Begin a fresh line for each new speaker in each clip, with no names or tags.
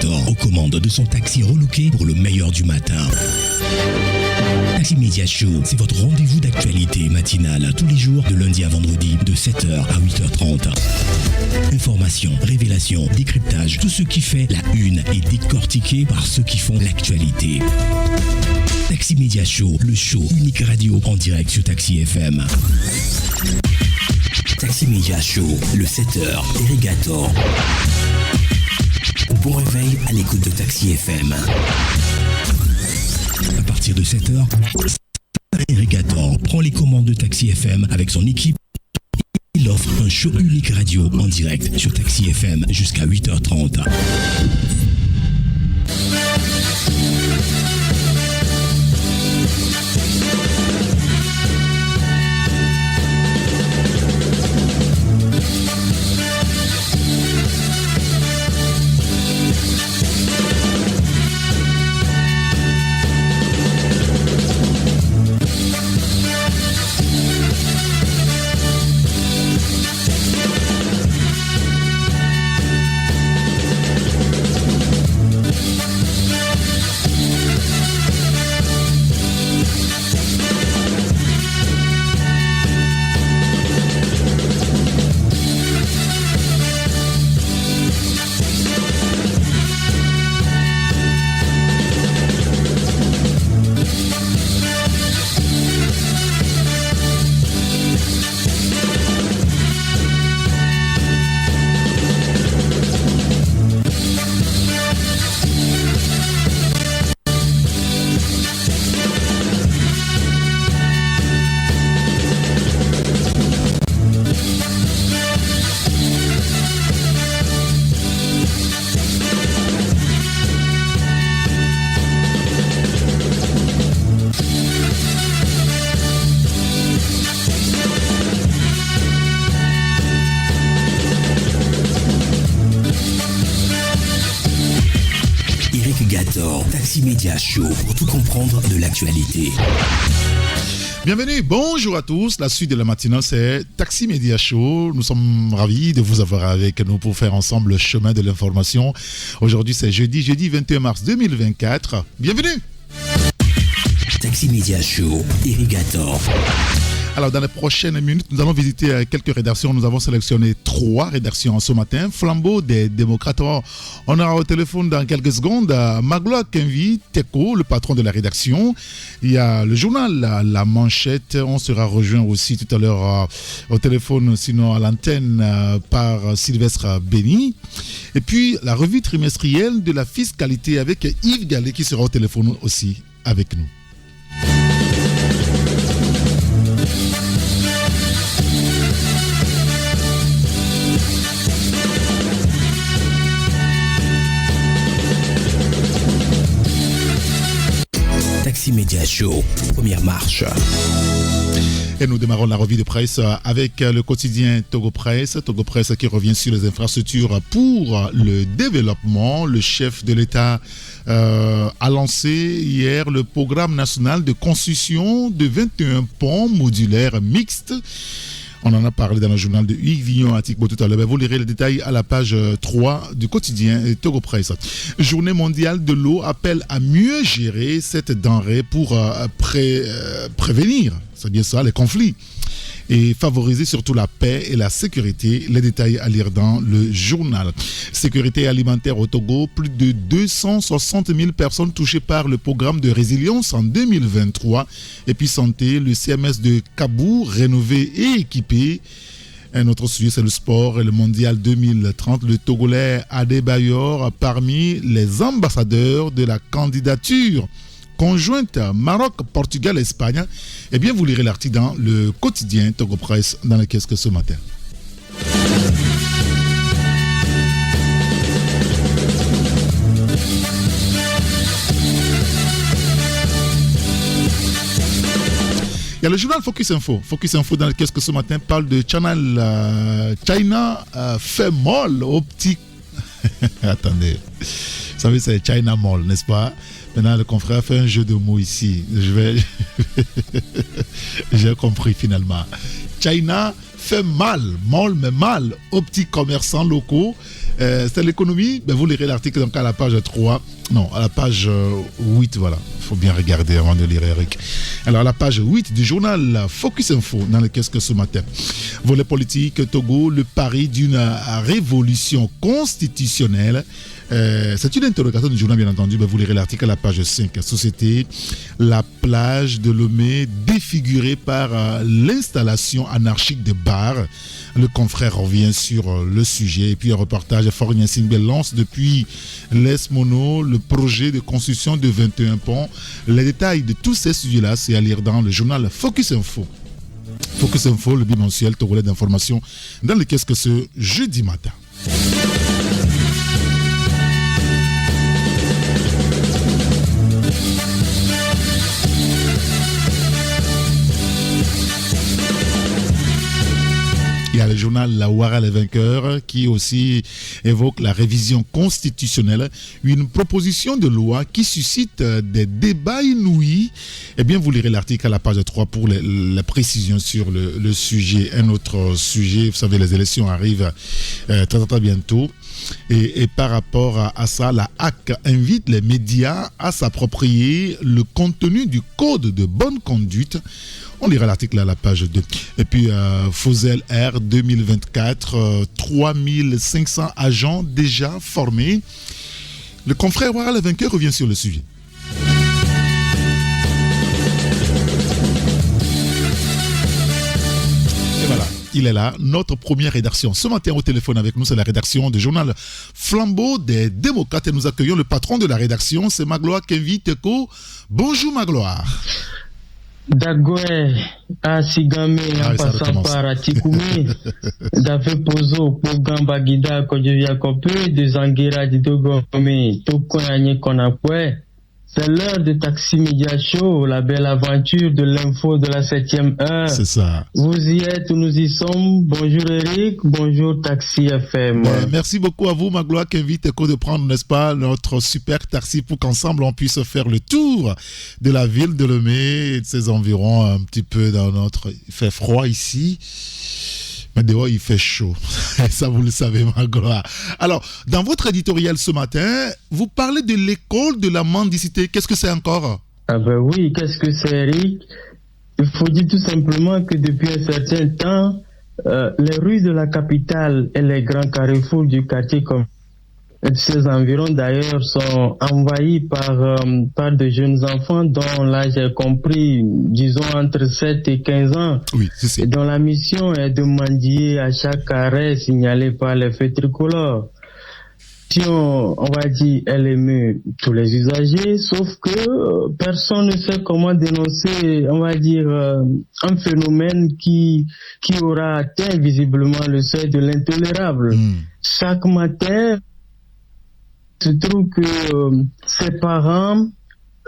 Irrigator, aux commandes de son taxi reloqué pour le meilleur du matin. Taxi Media Show, c'est votre rendez-vous d'actualité matinale tous les jours de lundi à vendredi de 7h à 8h30. Information, révélation, décryptage, tout ce qui fait la une est décortiqué par ceux qui font l'actualité. Taxi Media Show, le show unique radio en direct sur Taxi FM. Taxi Media Show, le 7h, Irrigator. Bon réveil à l'écoute de Taxi FM. À partir de 7h, Irrigator prend les commandes de Taxi FM avec son équipe. Il offre un show unique radio en direct sur Taxi FM jusqu'à 8h30. Taxi Media Show pour tout comprendre de l'actualité.
Bienvenue, bonjour à tous. La suite de la matinale, c'est Taxi Media Show. Nous sommes ravis de vous avoir avec nous pour faire ensemble le chemin de l'information. Aujourd'hui, c'est jeudi 21 mars 2024. Bienvenue.
Taxi Media Show, Irrigator.
Alors, dans les prochaines minutes, nous allons visiter quelques rédactions. Nous avons sélectionné 3 rédactions ce matin. Flambeau des démocrates. On aura au téléphone dans quelques secondes Magloire Kenvi Teko, le patron de la rédaction. Il y a le journal La Manchette. On sera rejoint aussi tout à l'heure au téléphone, sinon à l'antenne, par Sylvestre Béni. Et puis, la revue trimestrielle de la fiscalité avec Yves Gallet qui sera au téléphone aussi avec nous.
Taxi Media Show, première marche.
Et nous démarrons la revue de presse avec le quotidien Togo Presse. Togo Presse qui revient sur les infrastructures pour le développement. Le chef de l'État a lancé hier le programme national de construction de 21 ponts modulaires mixtes. On en a parlé dans le journal de Hugues Villon-Atikbo tout à l'heure. Vous lirez les détails à la page 3 du quotidien Togo Presse. Journée mondiale de l'eau appelle à mieux gérer cette denrée pour prévenir, c'est bien ça, les conflits. Et favoriser surtout la paix et la sécurité. Les détails à lire dans le journal. Sécurité alimentaire au Togo, plus de 260 000 personnes touchées par le programme de résilience en 2023. Et puis santé, le CMS de Kabou, rénové et équipé. Un autre sujet, c'est le sport et le mondial 2030. Le Togolais Adebayor parmi les ambassadeurs de la candidature conjointe Maroc, Portugal, Espagne. Eh bien, vous lirez l'article dans le quotidien Togo Presse dans le kiosque ce matin. Il y a le journal Focus Info. Focus Info dans le kiosque ce matin parle de China fait molle au petit... Attendez. Vous savez, c'est China Mall, n'est-ce pas? Maintenant, le confrère fait un jeu de mots ici. J'ai compris finalement. China fait mal, mais mal aux petits commerçants locaux. C'est l'économie. Ben, vous lirez l'article donc à la page 3. Non, à la page 8, voilà. Il faut bien regarder avant de lire, Eric. Alors, à la page 8 du journal Focus Info, dans le Qu'est-ce que ce matin. Volet politique, Togo, le pari d'une révolution constitutionnelle. C'est une interrogation du journal, bien entendu. Ben, vous lirez l'article à la page 5. Société, la plage de Lomé défigurée par l'installation anarchique de bars. Le confrère revient sur le sujet. Et puis un reportage, Fornia Singbel lance depuis l'Est Mono le projet de construction de 21 ponts. Les détails de tous ces sujets-là, c'est à lire dans le journal Focus Info. Focus Info, le bimensuel togolais d'information dans le Qu'est-ce que ce jeudi matin. Il y a le journal La Ouara les vainqueurs qui aussi évoque la révision constitutionnelle, une proposition de loi qui suscite des débats inouïs. Eh bien, vous lirez l'article à la page 3 pour les précisions sur le sujet. Un autre sujet, vous savez, les élections arrivent très bientôt. Et par rapport à ça, la HAC invite les médias à s'approprier le contenu du code de bonne conduite. On lira l'article à la page 2. Et puis, Fosel Air 2024, 3500 agents déjà formés. Le confrère Ouara les vainqueurs revient sur le sujet. Et voilà. Il est là, notre première rédaction. Ce matin au téléphone avec nous, c'est la rédaction du journal Flambeau des démocrates. Et nous accueillons le patron de la rédaction, c'est Magloire Kenvi Teko. Bonjour Magloire.
Dagoué, Asigame, en passant par Atikoumé, Davé Pozo, Pogamba Guida, Kodjevia Kopé, de Zangira, de Dogomé, Tokoyanye Konapwe. C'est l'heure de Taxi Media Show, la belle aventure de l'info de la 7e heure.
C'est ça.
Vous y êtes, nous y sommes. Bonjour Eric, bonjour Taxi FM.
Merci beaucoup à vous, Magloire, qui invite Echo de prendre, n'est-ce pas, notre super taxi pour qu'ensemble on puisse faire le tour de la ville de Lomé et de ses environs un petit peu dans notre... Il fait froid ici. Mais dehors, il fait chaud. Ça, vous le savez, Magloire. Alors, dans votre éditorial ce matin, vous parlez de l'école de la mendicité. Qu'est-ce que c'est encore?
Ah ben oui, qu'est-ce que c'est, Eric? Il faut dire tout simplement que depuis un certain temps, les rues de la capitale et les grands carrefours du quartier comme ces environs d'ailleurs sont envahis par de jeunes enfants dont l'âge est compris, disons, entre 7 et 15 ans.
Oui, c'est ça.
Et dont la mission est de mendier à chaque arrêt signalé par les feux tricolores. Si on va dire, elle émeut tous les usagers, sauf que personne ne sait comment dénoncer, on va dire, un phénomène qui aura atteint visiblement le seuil de l'intolérable. Chaque matin, se trouve que ses parents,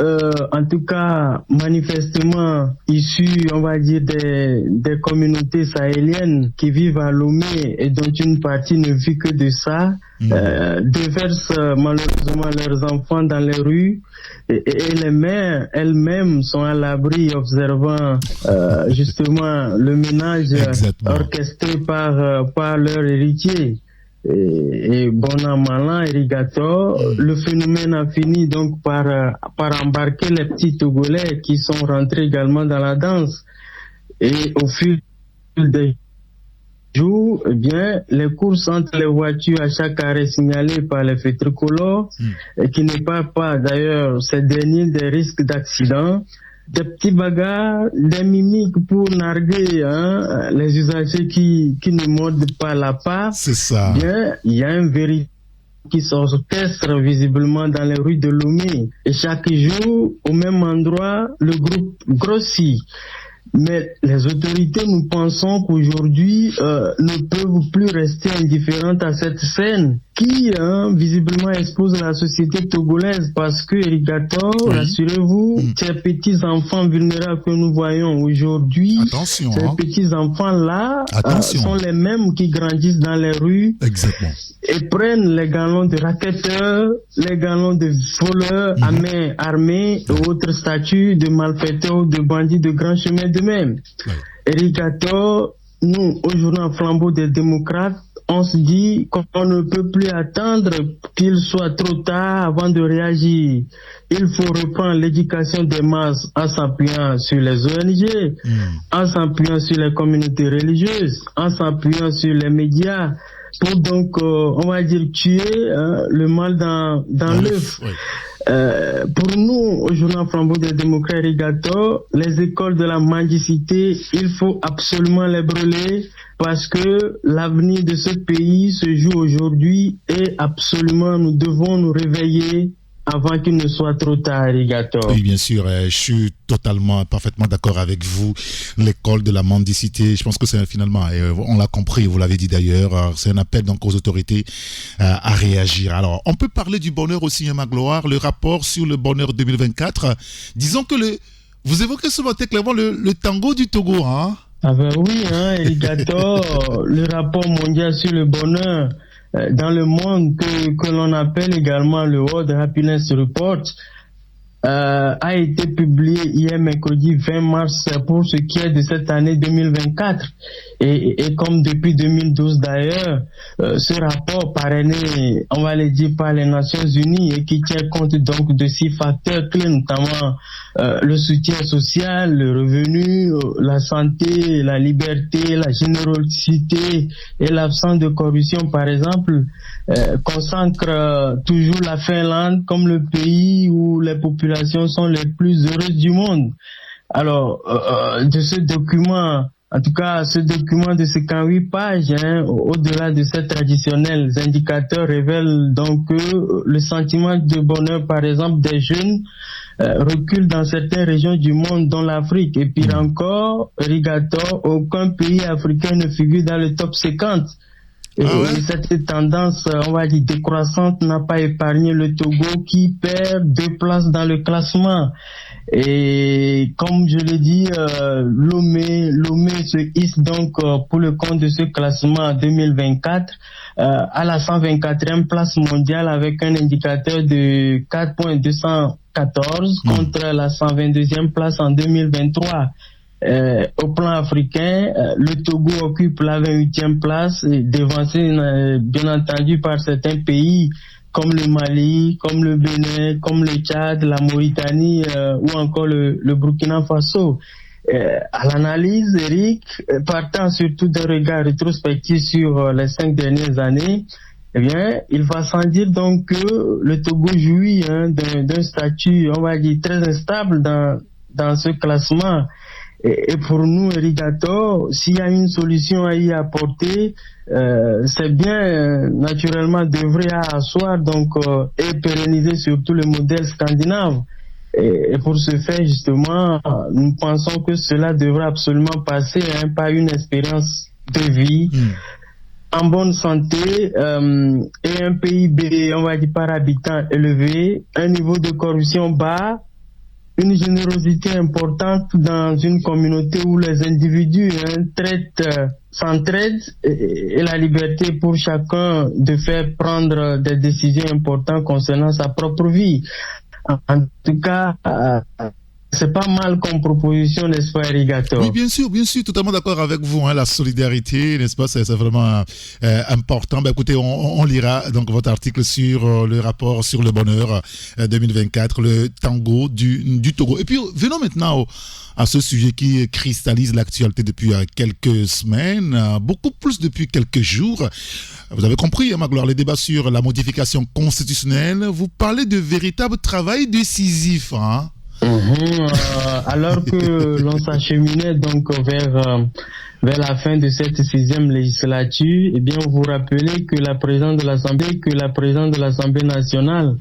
en tout cas manifestement issus, on va dire, des communautés sahéliennes qui vivent à Lomé et dont une partie ne vit que de ça, déversent malheureusement leurs enfants dans les rues et les mères elles-mêmes sont à l'abri observant justement le ménage orchestré par leur héritier. Et bon an, mal an, Erigator, le phénomène a fini donc par embarquer les petits Togolais qui sont rentrés également dans la danse. Et au fil des jours, eh bien, les courses entre les voitures à chaque arrêt signalé par les feux tricolores, et qui ne parlent pas d'ailleurs ces derniers des risques d'accident, des petits bagarres, des mimiques pour narguer les usagers qui ne mordent pas la part.
C'est ça.
Bien, il y a un véritable qui s'orchestre visiblement dans les rues de Lomé. Et chaque jour, au même endroit, le groupe grossit. Mais les autorités, nous pensons qu'aujourd'hui, ne peuvent plus rester indifférentes à cette scène qui, visiblement, expose la société togolaise parce que, Erigator, rassurez-vous, ces petits-enfants vulnérables que nous voyons aujourd'hui, ces petits-enfants-là sont les mêmes qui grandissent dans les rues.
Exactement.
Et prennent les galons de racketteurs, les galons de voleurs à main armée et autres statuts de malfaiteurs, de bandits de grands chemins de même. Erigator, nous, au journal Flambeau des démocrates, on se dit qu'on ne peut plus attendre qu'il soit trop tard avant de réagir. Il faut reprendre l'éducation des masses en s'appuyant sur les ONG, en s'appuyant sur les communautés religieuses, en s'appuyant sur les médias, pour donc, on va dire, tuer le mal dans l'œuf. Oui. Pour nous, au journal Flambeau des démocrates Irrigator, les écoles de la mendicité, il faut absolument les brûler parce que l'avenir de ce pays se joue aujourd'hui et absolument nous devons nous réveiller avant qu'il ne soit trop tard, Irrigator.
Oui, bien sûr, je suis parfaitement d'accord avec vous. L'école de la mendicité, je pense que c'est finalement, on l'a compris, vous l'avez dit d'ailleurs, c'est un appel donc aux autorités à réagir. Alors, on peut parler du bonheur aussi, Magloire, le rapport sur le bonheur 2024. Disons que vous évoquez ce matin clairement le tango du Togo, hein?
Ah ben oui, Irrigator, le rapport mondial sur le bonheur dans le monde que l'on appelle également le World Happiness Report a été publié hier mercredi 20 mars pour ce qui est de cette année 2024 et comme depuis 2012 d'ailleurs, ce rapport parrainé, on va le dire, par les Nations Unies et qui tient compte donc de 6 facteurs clés, notamment le soutien social, le revenu, la santé, la liberté, la générosité et l'absence de corruption par exemple, consacre toujours la Finlande comme le pays où les populations sont les plus heureuses du monde. Alors, de ce document, en tout cas, ce document de 58 pages, au-delà de ces traditionnels indicateurs, révèle donc que le sentiment de bonheur, par exemple, des jeunes recule dans certaines régions du monde, dont l'Afrique. Et pire encore, Irrigator, aucun pays africain ne figure dans le top 50. Et cette tendance, on va dire, décroissante n'a pas épargné le Togo qui perd 2 places dans le classement. Et comme je l'ai dit, Lomé se hisse donc pour le compte de ce classement 2024 à la 124e place mondiale avec un indicateur de 4.214 contre la 122e place en 2023. Au plan africain, le Togo occupe la 28e place, devancé bien entendu par certains pays comme le Mali, comme le Bénin, comme le Tchad, la Mauritanie ou encore le Burkina Faso. À l'analyse, Eric, partant surtout d'un regard rétrospectif sur les 5 dernières années, eh bien, il va sans dire donc que le Togo jouit d'un statut, on va dire, très instable dans ce classement. Et pour nous, Irrigator, s'il y a une solution à y apporter, c'est bien naturellement d'œuvrer à asseoir donc et pérenniser surtout le modèle scandinave. Et pour ce faire, justement, nous pensons que cela devrait absolument passer par une expérience de vie en bonne santé et un PIB, on va dire, par habitant élevé, un niveau de corruption bas, une générosité importante dans une communauté où les individus s'entraident et la liberté pour chacun de faire prendre des décisions importantes concernant sa propre vie. En tout cas, c'est pas mal comme proposition, n'est-ce pas, Irrigator?
Oui, bien sûr, totalement d'accord avec vous. La solidarité, n'est-ce pas, c'est vraiment important. Écoutez, on lira donc votre article sur le rapport sur le bonheur 2024, le tango du Togo. Et puis, venons maintenant à ce sujet qui cristallise l'actualité depuis quelques semaines, beaucoup plus depuis quelques jours. Vous avez compris, Magloire, les débats sur la modification constitutionnelle. Vous parlez de véritable travail décisif, hein?
Alors que l'on s'acheminait donc vers la fin de cette 6e législature, eh bien, vous rappelez que la présidente de l'Assemblée nationale,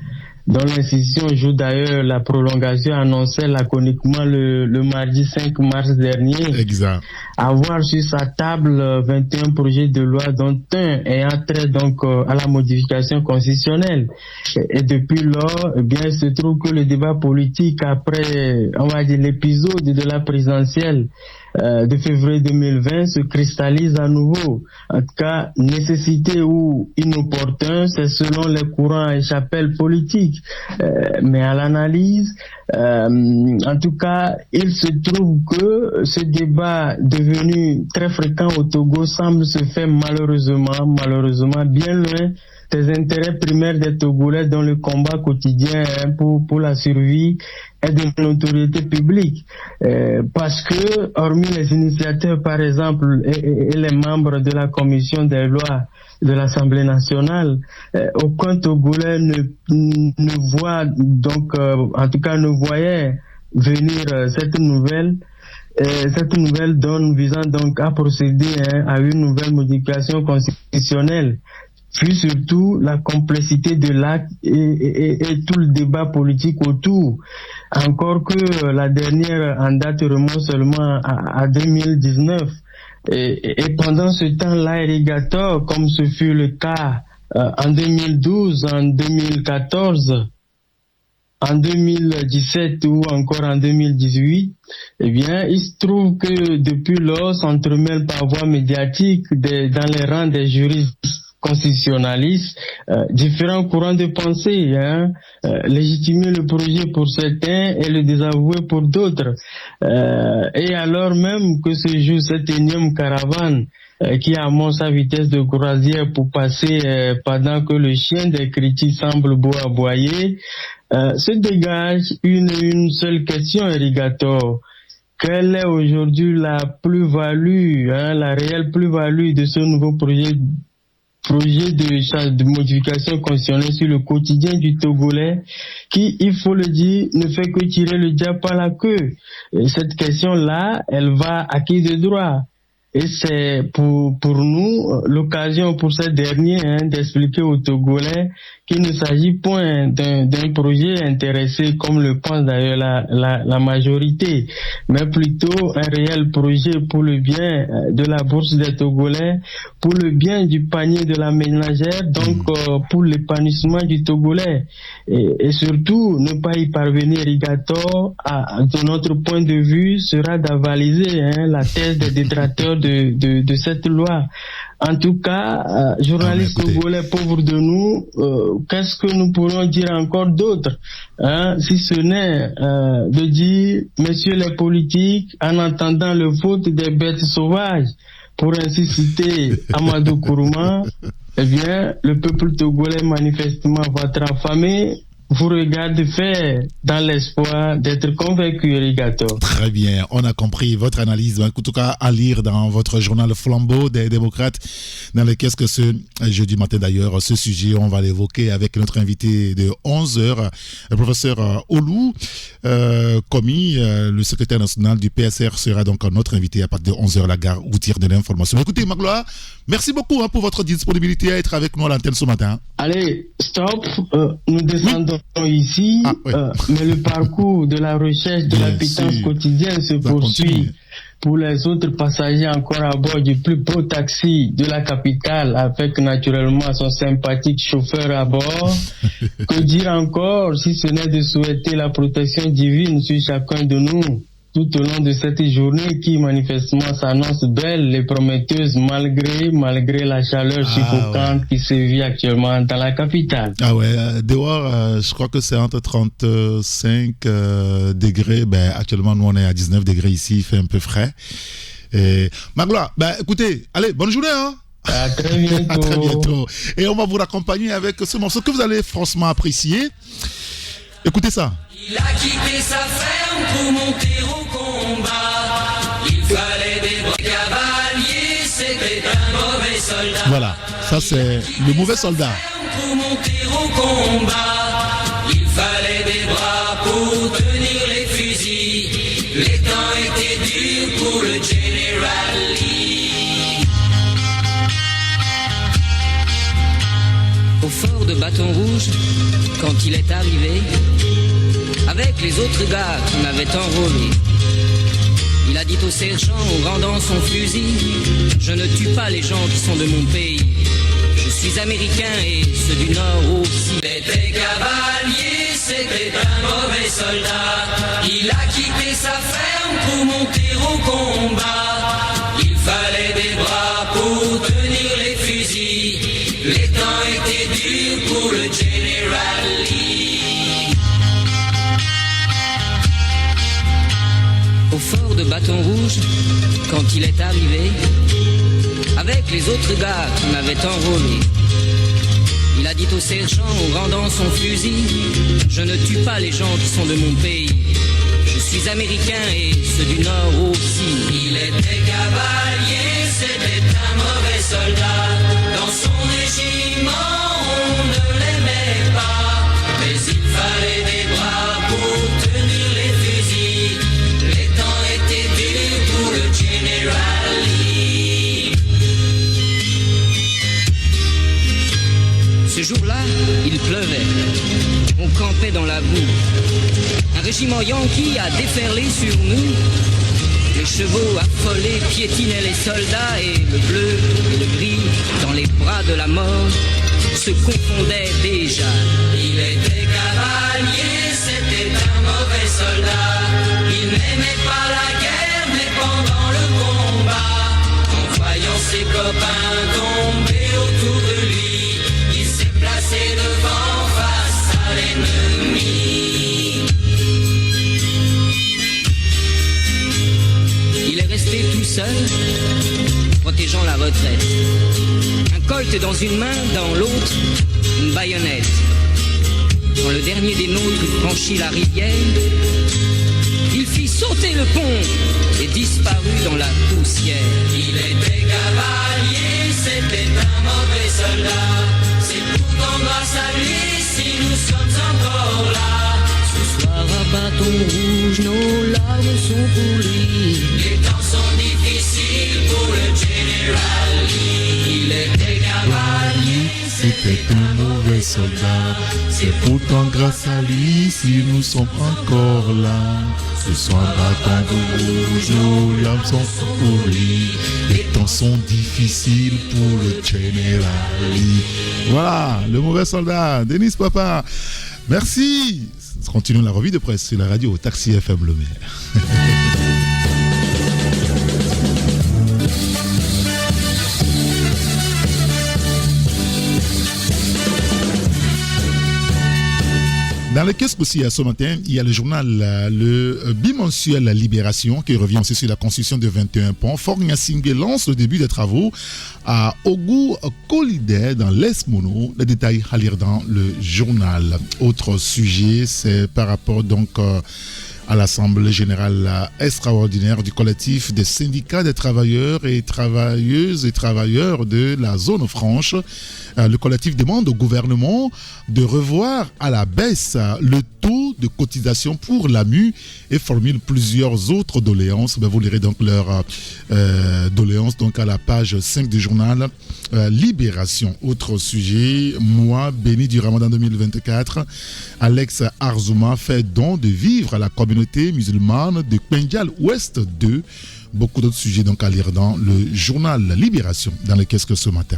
dont l'institution joue d'ailleurs la prolongation, annonçait laconiquement le mardi 5 mars dernier.
Exact.
Avoir sur sa table 21 projets de loi, dont un ayant trait donc à la modification constitutionnelle. Et depuis lors, eh bien, il se trouve que le débat politique après, on va dire, l'épisode de la présidentielle de février 2020 se cristallise à nouveau. En tout cas, nécessité ou inopportun, c'est selon les courants et chapelles politiques. mais à l'analyse. En tout cas, il se trouve que ce débat devenu très fréquent au Togo semble se faire malheureusement bien loin des intérêts primaires des Togolais dans le combat quotidien pour la survie et de l'autorité publique. Parce que, hormis les initiateurs, par exemple, et les membres de la commission des lois de l'Assemblée nationale, aucun Togolais ne voit, donc, en tout cas ne voyait venir cette nouvelle donne visant donc à procéder à une nouvelle modification constitutionnelle. Puis surtout la complexité de l'acte et tout le débat politique autour. Encore que la dernière en date remonte seulement à 2019. Et pendant ce temps-là, Irrigator, comme ce fut le cas en 2012, en 2014, en 2017 ou encore en 2018, eh bien, il se trouve que depuis lors s'entremêlent par voie médiatique dans les rangs des juristes constitutionnalistes, différents courants de pensée, légitimer le projet pour certains et le désavouer pour d'autres. Et alors même que se joue cette énième caravane qui amorce sa vitesse de croisière pour passer pendant que le chien des critiques semble beau aboyer, se dégage une seule question, Irrigator. Quelle est aujourd'hui la plus-value, la réelle plus-value de ce nouveau projet de modification constitutionnelle sur le quotidien du Togolais qui, il faut le dire, ne fait que tirer le diable par la queue. Et cette question-là, elle va à qui de droit? Et c'est pour nous l'occasion pour ces derniers d'expliquer aux Togolais qu'il ne s'agit point d'un projet intéressé comme le pense d'ailleurs la majorité, mais plutôt un réel projet pour le bien de la bourse des Togolais, pour le bien du panier de la ménagère, donc pour l'épanouissement du Togolais. Et surtout, ne pas y parvenir, Irrigator, de notre point de vue, sera d'avaliser la thèse des détracteurs de cette loi. En tout cas, journalistes togolais pauvres de nous, qu'est-ce que nous pourrions dire encore d'autre, si ce n'est de dire, messieurs les politiques, en entendant le vote des bêtes sauvages, pour ainsi citer Amadou Kourouma, eh bien, le peuple togolais manifestement va être affamé. Vous regardez faire dans l'espoir d'être convaincu, Irrigator.
Très bien, on a compris votre analyse. En tout cas, à lire dans votre journal Flambeau des démocrates, dans lequel ce jeudi matin d'ailleurs, ce sujet, on va l'évoquer avec notre invité de 11h, le professeur Olou Komi, le secrétaire national du PSR, sera donc notre invité à partir de 11h, la gare routière de l'information. Écoutez, Magloire, merci beaucoup pour votre disponibilité à être avec nous à l'antenne ce matin.
Allez, stop, nous descendons ici, mais le parcours de la recherche de la pitance quotidienne se poursuit pour les autres passagers encore à bord du plus beau taxi de la capitale, avec naturellement son sympathique chauffeur à bord. Que dire encore si ce n'est de souhaiter la protection divine sur chacun de nous tout au long de cette journée qui manifestement s'annonce belle et prometteuse malgré la chaleur suffocante qui se vit actuellement dans la capitale.
Ah ouais, dehors, je crois que c'est entre 35 degrés. Ben, actuellement, nous on est à 19 degrés ici, il fait un peu frais. Et Magloire, ben écoutez, allez, bonne journée
À très bientôt.
À très bientôt. Et on va vous raccompagner avec ce morceau que vous allez franchement apprécier. Écoutez ça.
Il a quitté sa ferme pour monter au combat. Il fallait des bons cavaliers, c'était un mauvais soldat.
Voilà, ça c'est le mauvais soldat.
Pour monter au combat, il fallait des bras pour tenir les fusils. Les temps étaient durs pour le General Lee.
Au fort de Bâton Rouge, quand il est arrivé, avec les autres gars qui m'avaient enrôlé, il a dit au sergent en rendant son fusil: je ne tue pas les gens qui sont de mon pays. Je suis américain et ceux du Nord aussi.
C'était cavalier, c'était un mauvais soldat. Il a quitté sa ferme pour monter au combat. Il fallait des bras pour tenir les fusils. Les temps étaient durs pour le General Lee.
bâton rouge quand il est arrivé, avec les autres gars qu'on avait enrôlés. Il a dit au sergent en rendant son fusil, je ne tue pas les gens qui sont de mon pays. Je suis américain et ceux du Nord aussi.
Il était cavalier, c'était un mauvais soldat. Dans son régiment, on ne l'aimait pas. Mais il fallait des bras pour tenir les fusils. Les temps étaient durs pour le General Lee.
Ce jour-là, il pleuvait. On campait dans la boue. Un régiment yankee a déferlé sur nous. Les chevaux affolés piétinaient les soldats et le bleu et le gris dans les bras de la mort se confondaient déjà.
Il était cavalier, c'était un mauvais soldat. Il n'aimait pas la guerre, mais pendant le combat, en voyant ses copains tomber autour de lui, il s'est placé devant face à l'ennemi.
Il est resté tout seul, protégeant la retraite. Un colt dans une main, dans l'autre, une baïonnette. Quand le dernier des nôtres franchit la rivière, il fit sauter le pont et disparut dans la poussière.
Il était cavalier, c'était un mauvais soldat. C'est pourtant grâce à lui si nous sommes encore là.
Ce soir à bâton rouge, nos larmes sont pour lui.
Les temps sont difficiles pour le General Lee. Il était cavalier,
C'était un mauvais soldat. C'est pourtant grâce à lui si nous sommes encore là. Ce soir, bâton rouge, nos larmes sont pour lui. Les temps sont difficiles pour le General Lee. Voilà, le mauvais soldat, Denis Papa. Merci. Continuons la revue de presse sur la radio Taxi FM Le Maire. Dans le kiosque aussi, ce matin, il y a le journal, le bimensuel La Libération, qui revient aussi sur la construction de 21 ponts. Fort Gnassingbé lance le début des travaux à Ogu Kolide dans l'Est Mono. Les détails à lire dans le journal. Autre sujet, c'est par rapport donc à l'Assemblée générale extraordinaire du collectif des syndicats des travailleurs et travailleuses et travailleurs de la zone franche. Le collectif demande au gouvernement de revoir à la baisse le taux de cotisation pour l'AMU et formule plusieurs autres doléances. Vous lirez donc leurs doléances donc à la page 5 du journal Libération. Autre sujet, mois béni du Ramadan 2024. Alex Arzouma fait don de vivre à la communauté musulmane de Pendial Ouest 2. Beaucoup d'autres sujets donc à lire dans le journal Libération, dans le Qu'est-ce que ce matin.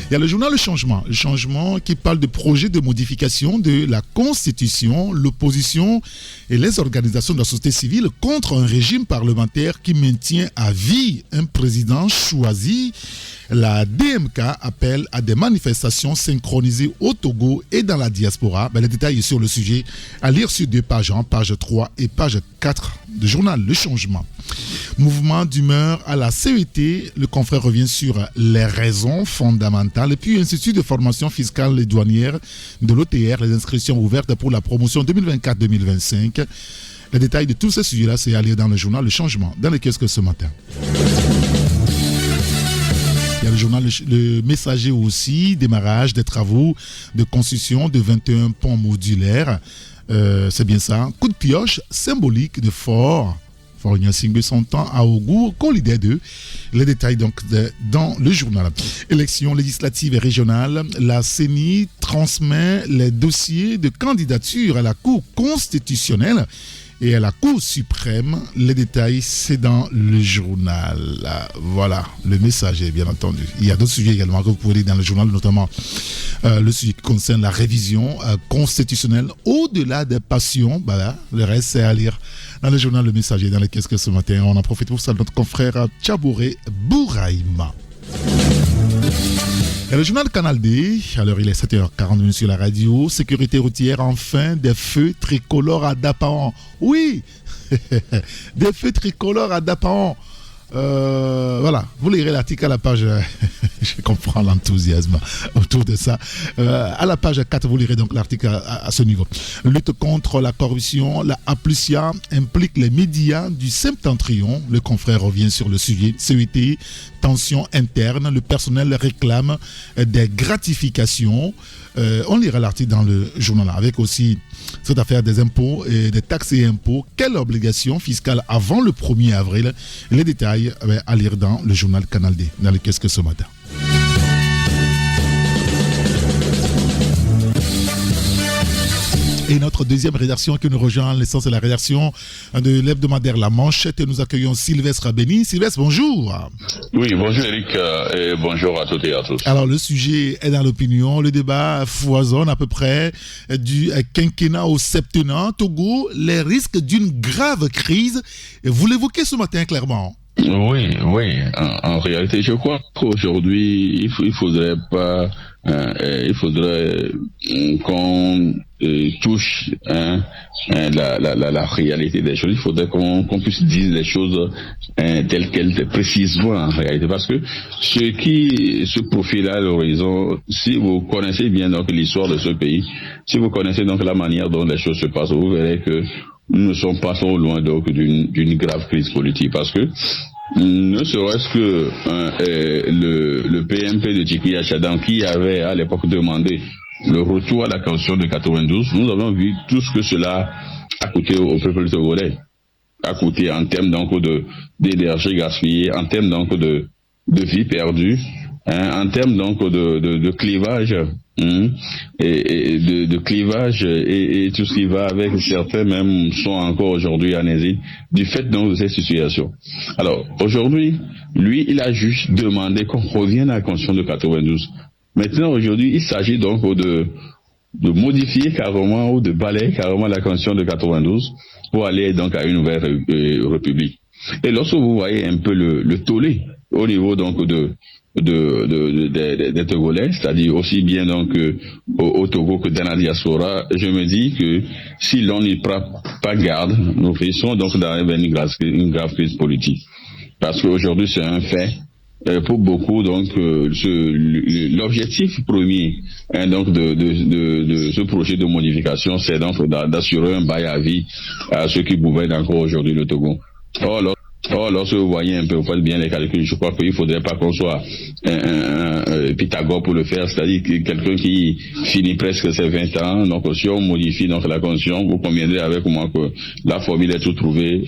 Il y a le journal Le Changement qui parle de projets de modification de la Constitution, l'opposition et les organisations de la société civile contre un régime parlementaire qui maintient à vie un président choisi. La DMK appelle à des manifestations synchronisées au Togo et dans la diaspora. Les détails sur le sujet à lire sur 2 pages, page 3 et page 4 du journal Le Changement. Mouvement d'humeur à la CET, le confrère revient sur les raisons fondamentales. Et puis Institut de formation fiscale et douanière de l'OTR, les inscriptions ouvertes pour la promotion 2024-2025. Les détails de tous ces sujets-là, c'est à lire dans le journal Le Changement, dans le kiosque ce matin. Il y a le journal Le Messager aussi, démarrage des travaux de construction de 21 ponts modulaires. C'est bien ça. Coup de pioche symbolique de Fort Gnassingbé son temps à Ogu Kolide 2. Les détails donc dans le journal. Élections législatives et régionales. La CENI transmet les dossiers de candidature à la Cour constitutionnelle et à la Cour suprême. Les détails, c'est dans le journal. Voilà, le Messager, bien entendu. Il y a d'autres sujets également que vous pouvez lire dans le journal, notamment le sujet qui concerne la révision constitutionnelle. Au-delà des passions, le reste, c'est à lire dans le journal Le Messager, dans le Qu'est-ce que ce matin. On en profite pour ça, notre confrère Tchabouré Bouraïma. Et le journal Canal D, alors il est 7h40 sur la radio. Sécurité routière, enfin, des feux tricolores à Dapaon. Oui, des feux tricolores à Dapaon. Voilà, vous lirez l'article à la page, je comprends l'enthousiasme autour de ça. À la page 4, vous lirez donc l'article à ce niveau. Lutte contre la corruption, la Aplusia implique les médias du Septentrion. Le confrère revient sur le sujet. CET, tension interne, le personnel réclame des gratifications. On lira l'article dans le journal avec aussi cette affaire des impôts et des taxes et impôts. Quelle obligation fiscale avant le 1er avril? Les détails à lire dans le journal Canal D, dans le Qu'est-ce que ce matin. Et notre deuxième rédaction qui nous rejoint en l'essence, c'est la rédaction de l'hebdomadaire La Manchette. Et nous accueillons Sylvestre Béni. Sylvestre, bonjour.
Oui, bonjour Eric et bonjour à toutes et à tous.
Alors le sujet est dans l'opinion, le débat foisonne à peu près du quinquennat au septennat. Togo, les risques d'une grave crise. Vous l'évoquez ce matin clairement.
Oui. En réalité, je crois qu'aujourd'hui, il faudrait qu'on touche la réalité des choses. Il faudrait qu'on puisse dire les choses telles qu'elles précisément en réalité. Parce que ce qui se profile à l'horizon, si vous connaissez bien donc l'histoire de ce pays, si vous connaissez donc la manière dont les choses se passent, vous verrez que nous ne sommes pas trop loin donc d'une grave crise politique. Parce que ne serait-ce que le PMP de Tchiki Achadan qui avait à l'époque demandé le retour à la Constitution de 92, nous avons vu tout ce que cela a coûté au peuple togolais, a coûté en termes donc d'énergie gaspillée, en termes donc de vie perdue, en termes donc de clivage. Et de clivage et tout ce qui va avec. Certains même sont encore aujourd'hui en exil du fait donc de cette situation. Alors aujourd'hui, lui, il a juste demandé qu'on revienne à la Constitution de 92. Maintenant aujourd'hui, il s'agit donc de modifier carrément ou de balayer carrément la Constitution de 92 pour aller donc à une nouvelle république. Et lorsque vous voyez un peu le tollé au niveau donc des Togolais, c'est-à-dire aussi bien donc au Togo que dans la diaspora, je me dis que si l'on n'y prend pas garde, nous risquons donc d'arriver à une grave crise politique. Parce qu'aujourd'hui c'est un fait. Pour beaucoup, donc, l'objectif premier donc de ce projet de modification, c'est donc d'assurer un bail à vie à ceux qui gouvernent encore aujourd'hui le Togo. Or, lorsque vous voyez un peu, vous faites bien les calculs, je crois qu'il ne faudrait pas qu'on soit un Pythagore pour le faire, c'est-à-dire que quelqu'un qui finit presque ses 20 ans, donc si on modifie donc la Constitution, vous conviendrez avec moi que la formule est tout trouvée,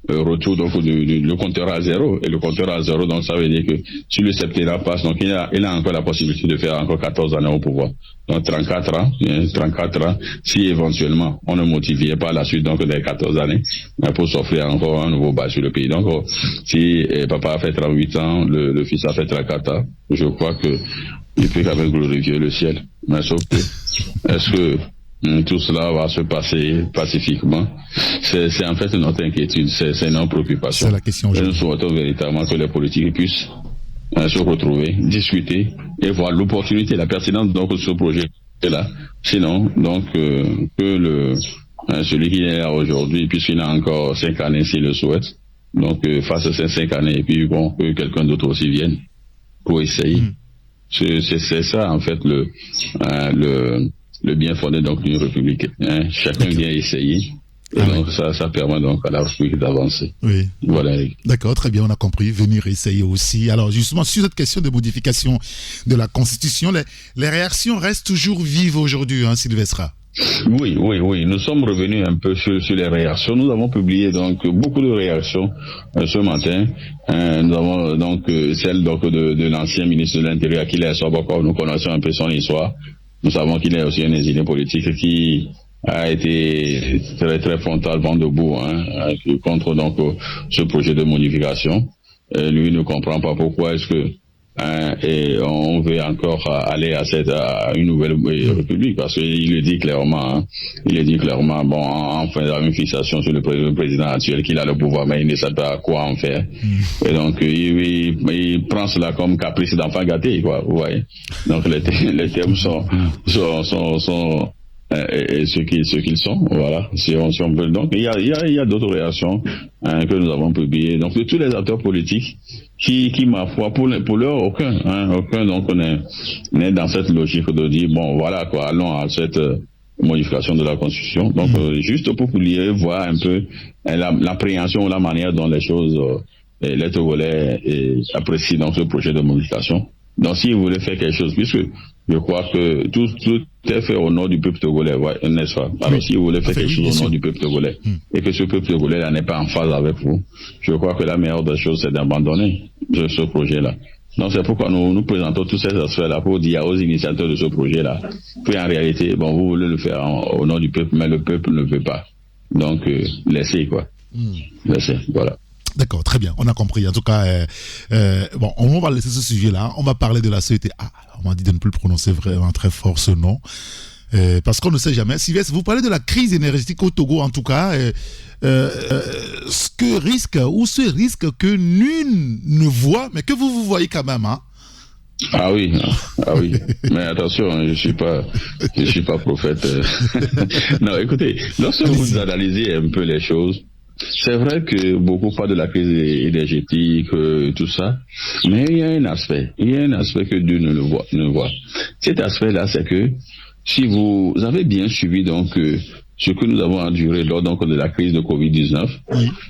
retour donc le compteur à zéro, et le compteur à zéro, donc ça veut dire que si le septennat passe, donc il a encore la possibilité de faire encore 14 années au pouvoir. Donc 34 ans, si éventuellement on ne motivait pas la suite donc des 14 années pour s'offrir encore un nouveau bail sur le pays. Donc si papa a fait 38 ans, le fils a fait 34 ans, je crois que il peut quand même glorifier le ciel. Mais sauf que, est-ce que tout cela va se passer pacifiquement? C'est en fait notre inquiétude, c'est notre préoccupation.
C'est la question.
Nous souhaitons véritablement que les politiques puissent se retrouver, discuter et voir l'opportunité, la pertinence donc de ce projet-là. Sinon, donc que celui qui est là aujourd'hui, puisqu'il a encore 5 années s'il le souhaite, donc face à ces 5 années, et puis bon, que quelqu'un d'autre aussi vienne pour essayer. C'est ça en fait le bien fondé donc d'une république. Chacun vient essayer. Et donc ça permet donc à la République d'avancer. Oui. Voilà.
D'accord, très bien, on a compris. Venir essayer aussi. Alors justement, sur cette question de modification de la Constitution, les réactions restent toujours vives aujourd'hui, Sylvestre.
Oui. Nous sommes revenus un peu sur les réactions. Nous avons publié donc beaucoup de réactions ce matin. Nous avons donc celle donc de l'ancien ministre de l'Intérieur, Akile Soboko. Nous connaissons un peu son histoire. Nous savons qu'il est aussi un exilé politique qui a été très très frontalement debout contre donc ce projet de modification. Lui ne comprend pas pourquoi est-ce que et on veut encore aller à une nouvelle république, parce qu'il le dit clairement, bon, en faisant une fixation sur le président actuel, qu'il a le pouvoir, mais il ne sait pas quoi en faire. Et donc, il prend cela comme caprice d'enfant gâté, quoi, vous voyez. Donc, les termes sont ce qu'ils sont, voilà. Si on veut. Donc, il y a d'autres réactions que nous avons publiées. Donc, de tous les acteurs politiques qui ma foi, pour leur aucun, donc on est dans cette logique de dire, bon, voilà, quoi, allons à cette modification de la Constitution. Donc, juste pour voir un peu l'appréhension, la manière dont les choses, les Togolais apprécient donc ce projet de modification. Donc, si vous voulez faire quelque chose, puisque je crois que tout est fait au nom du peuple togolais, n'est-ce pas? Alors, si vous voulez faire quelque chose au nom du peuple togolais, et que ce peuple togolais n'est pas en phase avec vous, je crois que la meilleure des choses, c'est d'abandonner ce projet-là. Donc, c'est pourquoi nous présentons tous ces aspects-là pour dire aux initiateurs de ce projet-là qu'en réalité, bon, vous voulez le faire au nom du peuple, mais le peuple ne veut pas. Donc, laissez, quoi. Laissez, voilà.
D'accord, très bien, on a compris. En tout cas, bon, on va laisser ce sujet-là. On va parler de la CETA. On m'a dit de ne plus prononcer vraiment très fort ce nom, parce qu'on ne sait jamais. Sylvestre, vous parlez de la crise énergétique au Togo, en tout cas. Ce risque que nul ne voit, mais que vous voyez quand même, hein?
Ah oui. Mais attention, je suis pas prophète. Non, écoutez, lorsque vous analysez un peu les choses, c'est vrai que beaucoup parlent de la crise énergétique, tout ça, mais il y a un aspect que Dieu ne voit. Cet aspect-là, c'est que si vous avez bien suivi donc ce que nous avons enduré lors donc de la crise de Covid-19,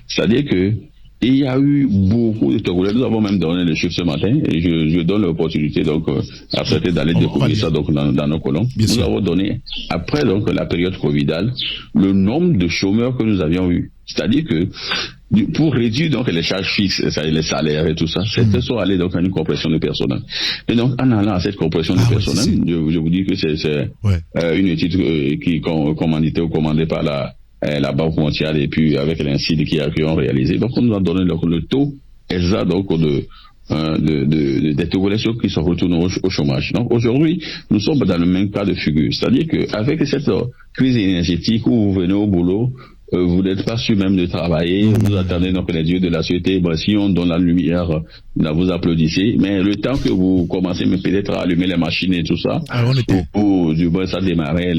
c'est-à-dire que il y a eu beaucoup de Togolais. Nous avons même donné le chiffre ce matin, et je donne l'opportunité donc à certains d'aller découvrir ça donc dans nos colonnes. Nous avons donné, après donc la période covidale, le nombre de chômeurs que nous avions eu. C'est-à-dire que pour réduire donc les charges fixes, les salaires et tout ça, c'était soit aller donc à une compression de personnel. Et donc en allant à cette compression de personnel, je vous dis que c'est une étude qui est commandée par la Banque mondiale, et puis avec l'INSEAD qui ont réalisé. Donc on nous a donné donc le taux exact donc des Togolais qui sont retournés au chômage. Donc aujourd'hui, nous sommes dans le même cas de figure. C'est-à-dire qu'avec cette crise énergétique où vous venez au boulot, vous n'êtes pas sûr même de travailler, vous attendez donc les dieux de la société, si on donne la lumière, vous applaudissez, mais le temps que vous commencez peut-être à allumer les machines et tout ça, ou du moins ça démarrer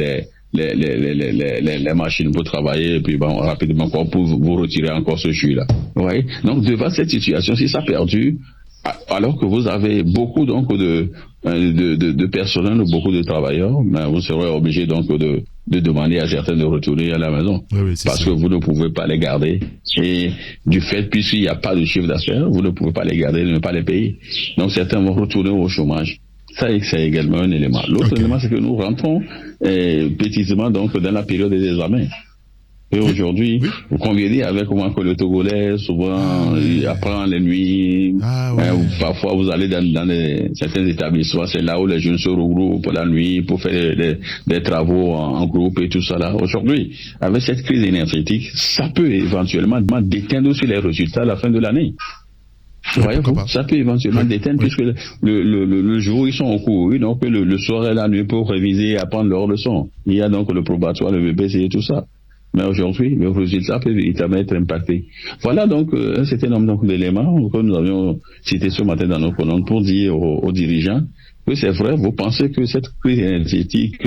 les machines pour travailler, et puis bon, rapidement pour vous retirer encore ce jus-là. Vous voyez? Donc devant cette situation, si ça perdure, alors que vous avez beaucoup donc de personnel, beaucoup de travailleurs, ben vous serez obligé donc de demander à certains de retourner à la maison, parce que vous ne pouvez pas les garder, et du fait, puisqu'il n'y a pas de chiffre d'affaires, vous ne pouvez pas les garder, ne pas les payer. Donc certains vont retourner au chômage. Ça, c'est également un élément. L'autre élément, c'est que nous rentrons petitement donc dans la période des examens. Et aujourd'hui, vous convenez avec moi que le Togolais, souvent, il apprend les nuits. Parfois, vous allez dans certains établissements, c'est là où les jeunes se regroupent la nuit pour faire des travaux en groupe et tout ça là. Aujourd'hui, avec cette crise énergétique, ça peut éventuellement déteindre aussi les résultats à la fin de l'année. Voyez-vous, ça peut éventuellement déteindre, puisque le jour, ils sont au cours, donc le soir et la nuit pour réviser et apprendre leurs leçons. Il y a donc le probatoire, le VPC et tout ça. Mais aujourd'hui, le résultat peut véritablement être impacté. Voilà donc un certain nombre d'éléments que nous avions cités ce matin dans nos colonnes pour dire aux dirigeants que c'est vrai, vous pensez que cette crise énergétique,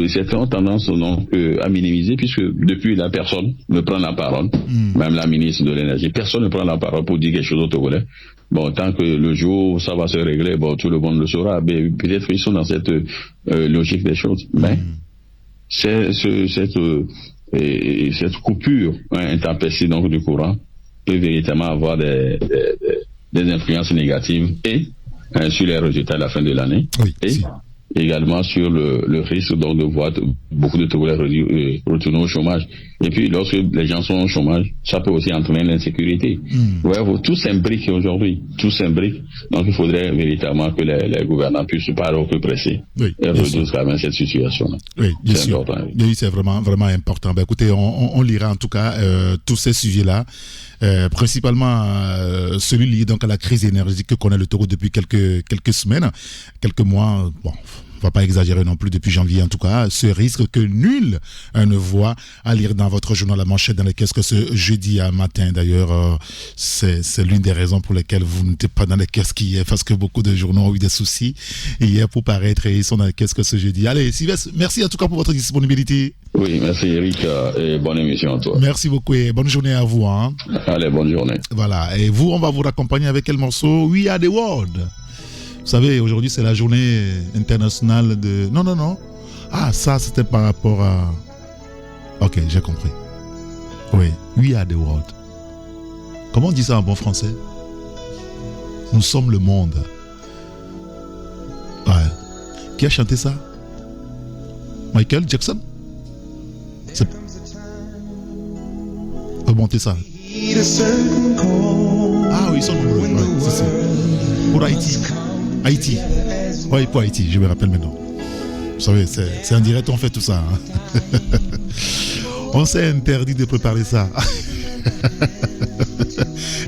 certains ont tendance donc à minimiser, puisque depuis la personne ne prend la parole, même la ministre de l'énergie, personne ne prend la parole pour dire quelque chose au Togolais. Bon, tant que le jour où ça va se régler, bon, tout le monde le saura, mais peut-être qu'ils sont dans cette logique des choses. Mais cette coupure intempestive donc du courant peut véritablement avoir des influences négatives et sur les résultats à la fin de l'année, également sur le risque donc de voir beaucoup de Togolais retourner au chômage. Et puis, lorsque les gens sont au chômage, ça peut aussi entraîner l'insécurité. Ouais, tout s'imbrique aujourd'hui. Tout s'imbrique. Donc, il faudrait véritablement que les gouvernants puissent pas au plus pressé et résoudre quand même cette situation-là.
Oui, bien
c'est
sûr.
important.
Oui, c'est vraiment, vraiment important. Ben, écoutez, on lira en tout cas tous ces sujets-là. Principalement celui lié donc à la crise énergétique que connaît le Togo depuis quelques semaines, quelques mois. Bon, on va pas exagérer non plus depuis janvier en tout cas. Ce risque que nul ne voit à lire dans votre journal La Manchette dans les caisses que ce jeudi à matin. D'ailleurs, c'est l'une des raisons pour lesquelles vous n'étiez pas dans les caisses qu'hier, parce que beaucoup de journaux ont eu des soucis hier pour paraître et ils sont dans les caisses que ce jeudi. Allez, Sylvestre, merci en tout cas pour votre disponibilité.
Oui, merci Eric et bonne émission à toi.
Merci beaucoup et bonne journée à vous. Hein.
Allez, bonne journée.
Voilà, et vous, on va vous accompagner avec quel morceau? We Are the World. Vous savez, aujourd'hui, c'est la journée internationale de... Non. Ah, ça, c'était par rapport à... Ok, j'ai compris. Oui, We Are the World. Comment on dit ça en bon français? Nous sommes le monde. Ouais. Qui a chanté ça? Michael Jackson? Remontez ça. Ah oui, ils sont nombreux. Ouais, c'est. Pour Haïti. Oui, pour Haïti, je me rappelle maintenant. Vous savez, c'est en direct, on fait tout ça. Hein. On s'est interdit de préparer ça.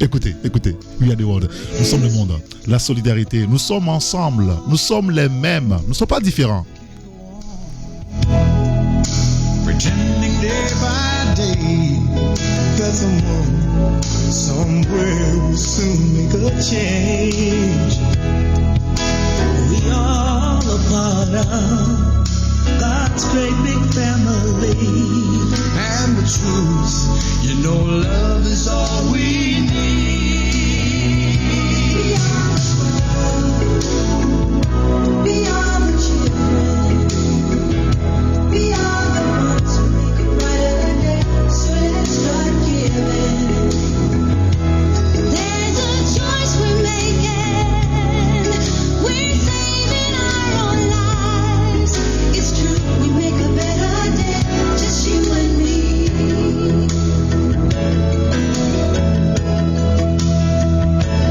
Écoutez, We Are the World. Nous sommes le monde. La solidarité, nous sommes ensemble. Nous sommes les mêmes. Nous ne sommes pas différents.
Pretending day by day that someone somewhere will soon make a change. We all a part of God's great big family, and the truth, you know, love is all we need. We are the children. We are the ones who make a brighter day. So let's start giving. There's a choice we're making. We're saving our own lives. It's true, we make a better day. Just you and me.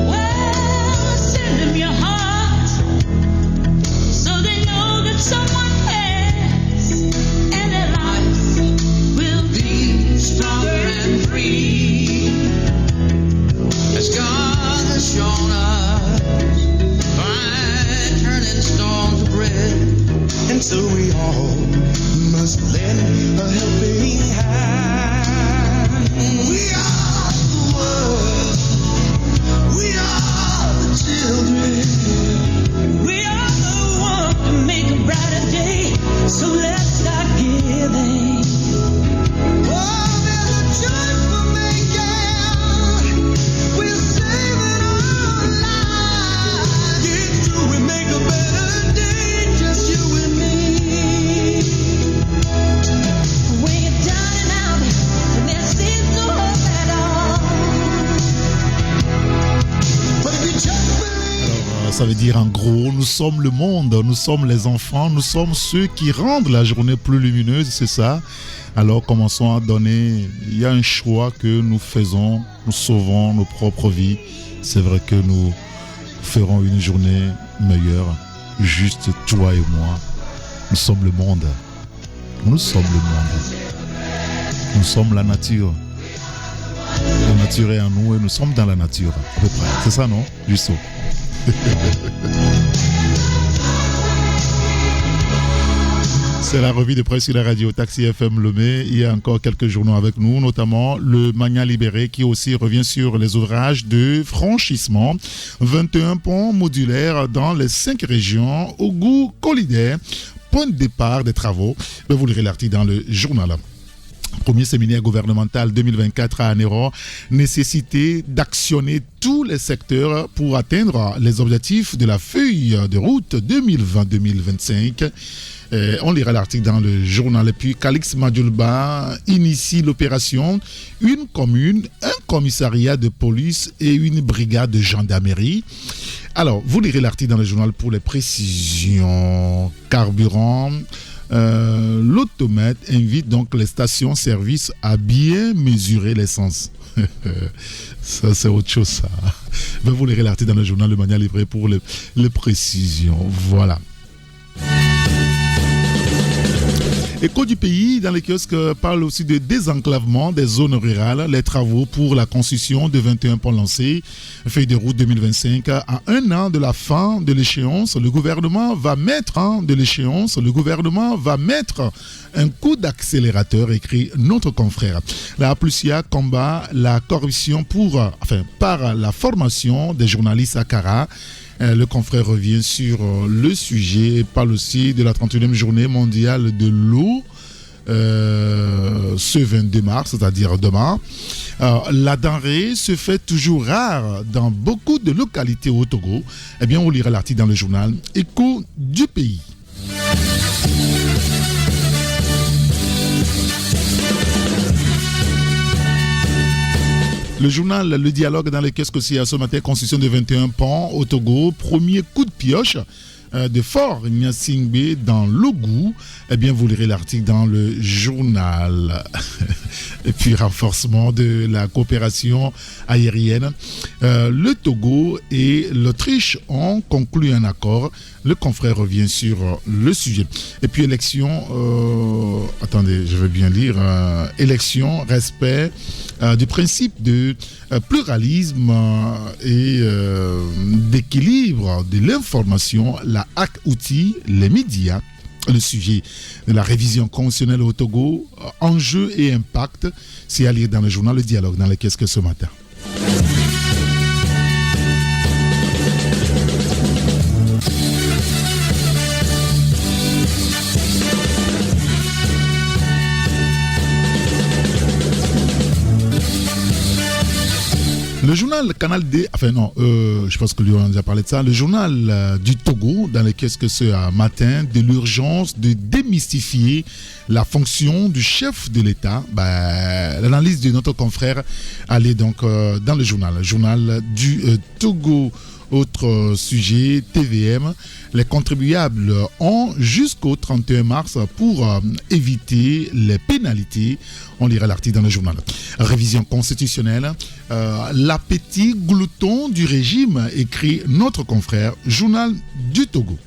Well, send them your heart so they know that someone cares, and their life will be stronger and free. As God has shown us by turning stone to bread, and so we all must lend a helping hand. We are the world. We are the children. We are the one to make a brighter day. So let's start giving. Oh, there's a choice we're making. We're saving our lives. It's true, we make a better day. Just you and me. When you're down and out, and there seems no hope at all. But if you just believe.
Ça veut dire en gros, nous sommes le monde, nous sommes les enfants, nous sommes ceux qui rendent la journée plus lumineuse, c'est ça. Alors commençons à donner, il y a un choix que nous faisons, nous sauvons nos propres vies. C'est vrai que nous ferons une journée meilleure, juste toi et moi. Nous sommes le monde. Nous sommes le monde. Nous sommes la nature. La nature est en nous et nous sommes dans la nature, à peu près. C'est ça, non, Jusso? C'est la revue de presse sur la radio Taxi FM Lomé. Il y a encore quelques journaux avec nous, notamment le Magna Libéré qui aussi revient sur les ouvrages de franchissement. 21 ponts modulaires dans les 5 régions au goût solidaire. Point de départ des travaux. Vous lirez l'article dans le journal. Premier séminaire gouvernemental 2024 à Anéro, nécessité d'actionner tous les secteurs pour atteindre les objectifs de la feuille de route 2020-2025. On lira l'article dans le journal. Et puis, Calix Madjoulba initie l'opération. Une commune, un commissariat de police et une brigade de gendarmerie. Alors, vous lirez l'article dans le journal pour les précisions. Carburant, l'automate invite donc les stations-service à bien mesurer l'essence. Ça, c'est autre chose, ça. Vous lirez l'article dans le journal Le Mania livré pour les précisions. Voilà. Écho du pays, dans les kiosques, parle aussi de désenclavement des zones rurales, les travaux pour la construction de 21 ponts lancés, feuille de route 2025. À un an de la fin de l'échéance, le gouvernement va mettre un coup d'accélérateur, écrit notre confrère. La Plusia combat la corruption par la formation des journalistes à Cara. Le confrère revient sur le sujet et parle aussi de la 31e journée mondiale de l'eau ce 22 mars, c'est-à-dire demain. La denrée se fait toujours rare dans beaucoup de localités au Togo. Eh bien, on lira l'article dans le journal Écho du pays. Le journal Le Dialogue dans les kiosques aussi ce matin, construction de 21 ponts au Togo, premier coup de pioche de Fort Nyasingbe dans l'Ogou. Eh bien, vous lirez l'article dans le journal. Et puis, renforcement de la coopération aérienne. Le Togo et l'Autriche ont conclu un accord. Le confrère revient sur le sujet. Et puis, élection, attendez, je vais bien lire. Élection, respect du principe de pluralisme et d'équilibre de l'information, la hack-outil, les médias. Le sujet de la révision constitutionnelle au Togo, enjeux et impact, c'est à lire dans le journal Le Dialogue, dans les kiosques ce matin. Le journal Canal D, je pense que lui on a déjà parlé de ça, le journal du Togo, dans lequel ce matin, de l'urgence de démystifier la fonction du chef de l'État. L'analyse de notre confrère, allez donc dans le journal du Togo. Autre sujet, TVM, les contribuables ont jusqu'au 31 mars pour éviter les pénalités. On lira l'article dans le journal. Révision constitutionnelle, l'appétit glouton du régime, écrit notre confrère, journal du Togo.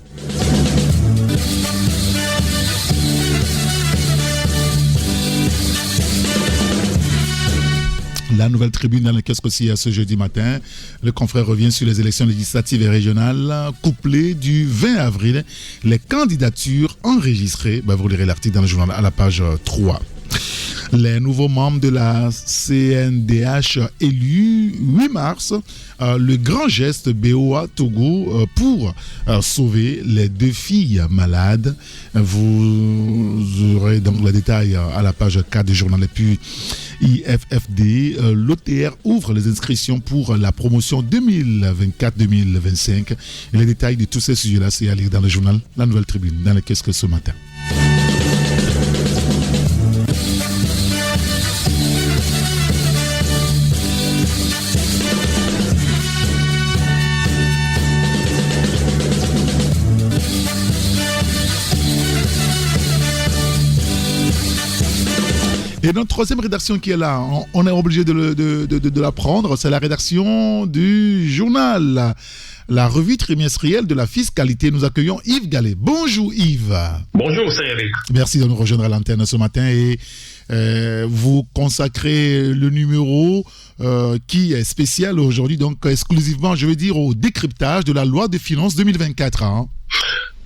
La nouvelle tribune dans le kiosque aussi ce jeudi matin. Le confrère revient sur les élections législatives et régionales couplées du 20 avril. Les candidatures enregistrées. Vous lirez l'article dans le journal à la page 3. Les nouveaux membres de la CNDH élus 8 mars, le grand geste BOA Togo pour sauver les 2 filles malades. Vous aurez donc le détail à la page 4 du journal. Et puis IFFD, l'OTR ouvre les inscriptions pour la promotion 2024-2025. Et les détails de tous ces sujets-là, c'est à lire dans le journal La Nouvelle Tribune, dans le kiosque ce matin. Et notre troisième rédaction qui est là, on est obligé de la prendre, c'est la rédaction du journal, la revue trimestrielle de la fiscalité. Nous accueillons Yves Gallet. Bonjour Yves.
Bonjour, c'est Eric.
Merci de nous rejoindre à l'antenne ce matin et vous consacrez le numéro qui est spécial aujourd'hui, donc exclusivement, je veux dire, au décryptage de la loi de finances 2024. Hein.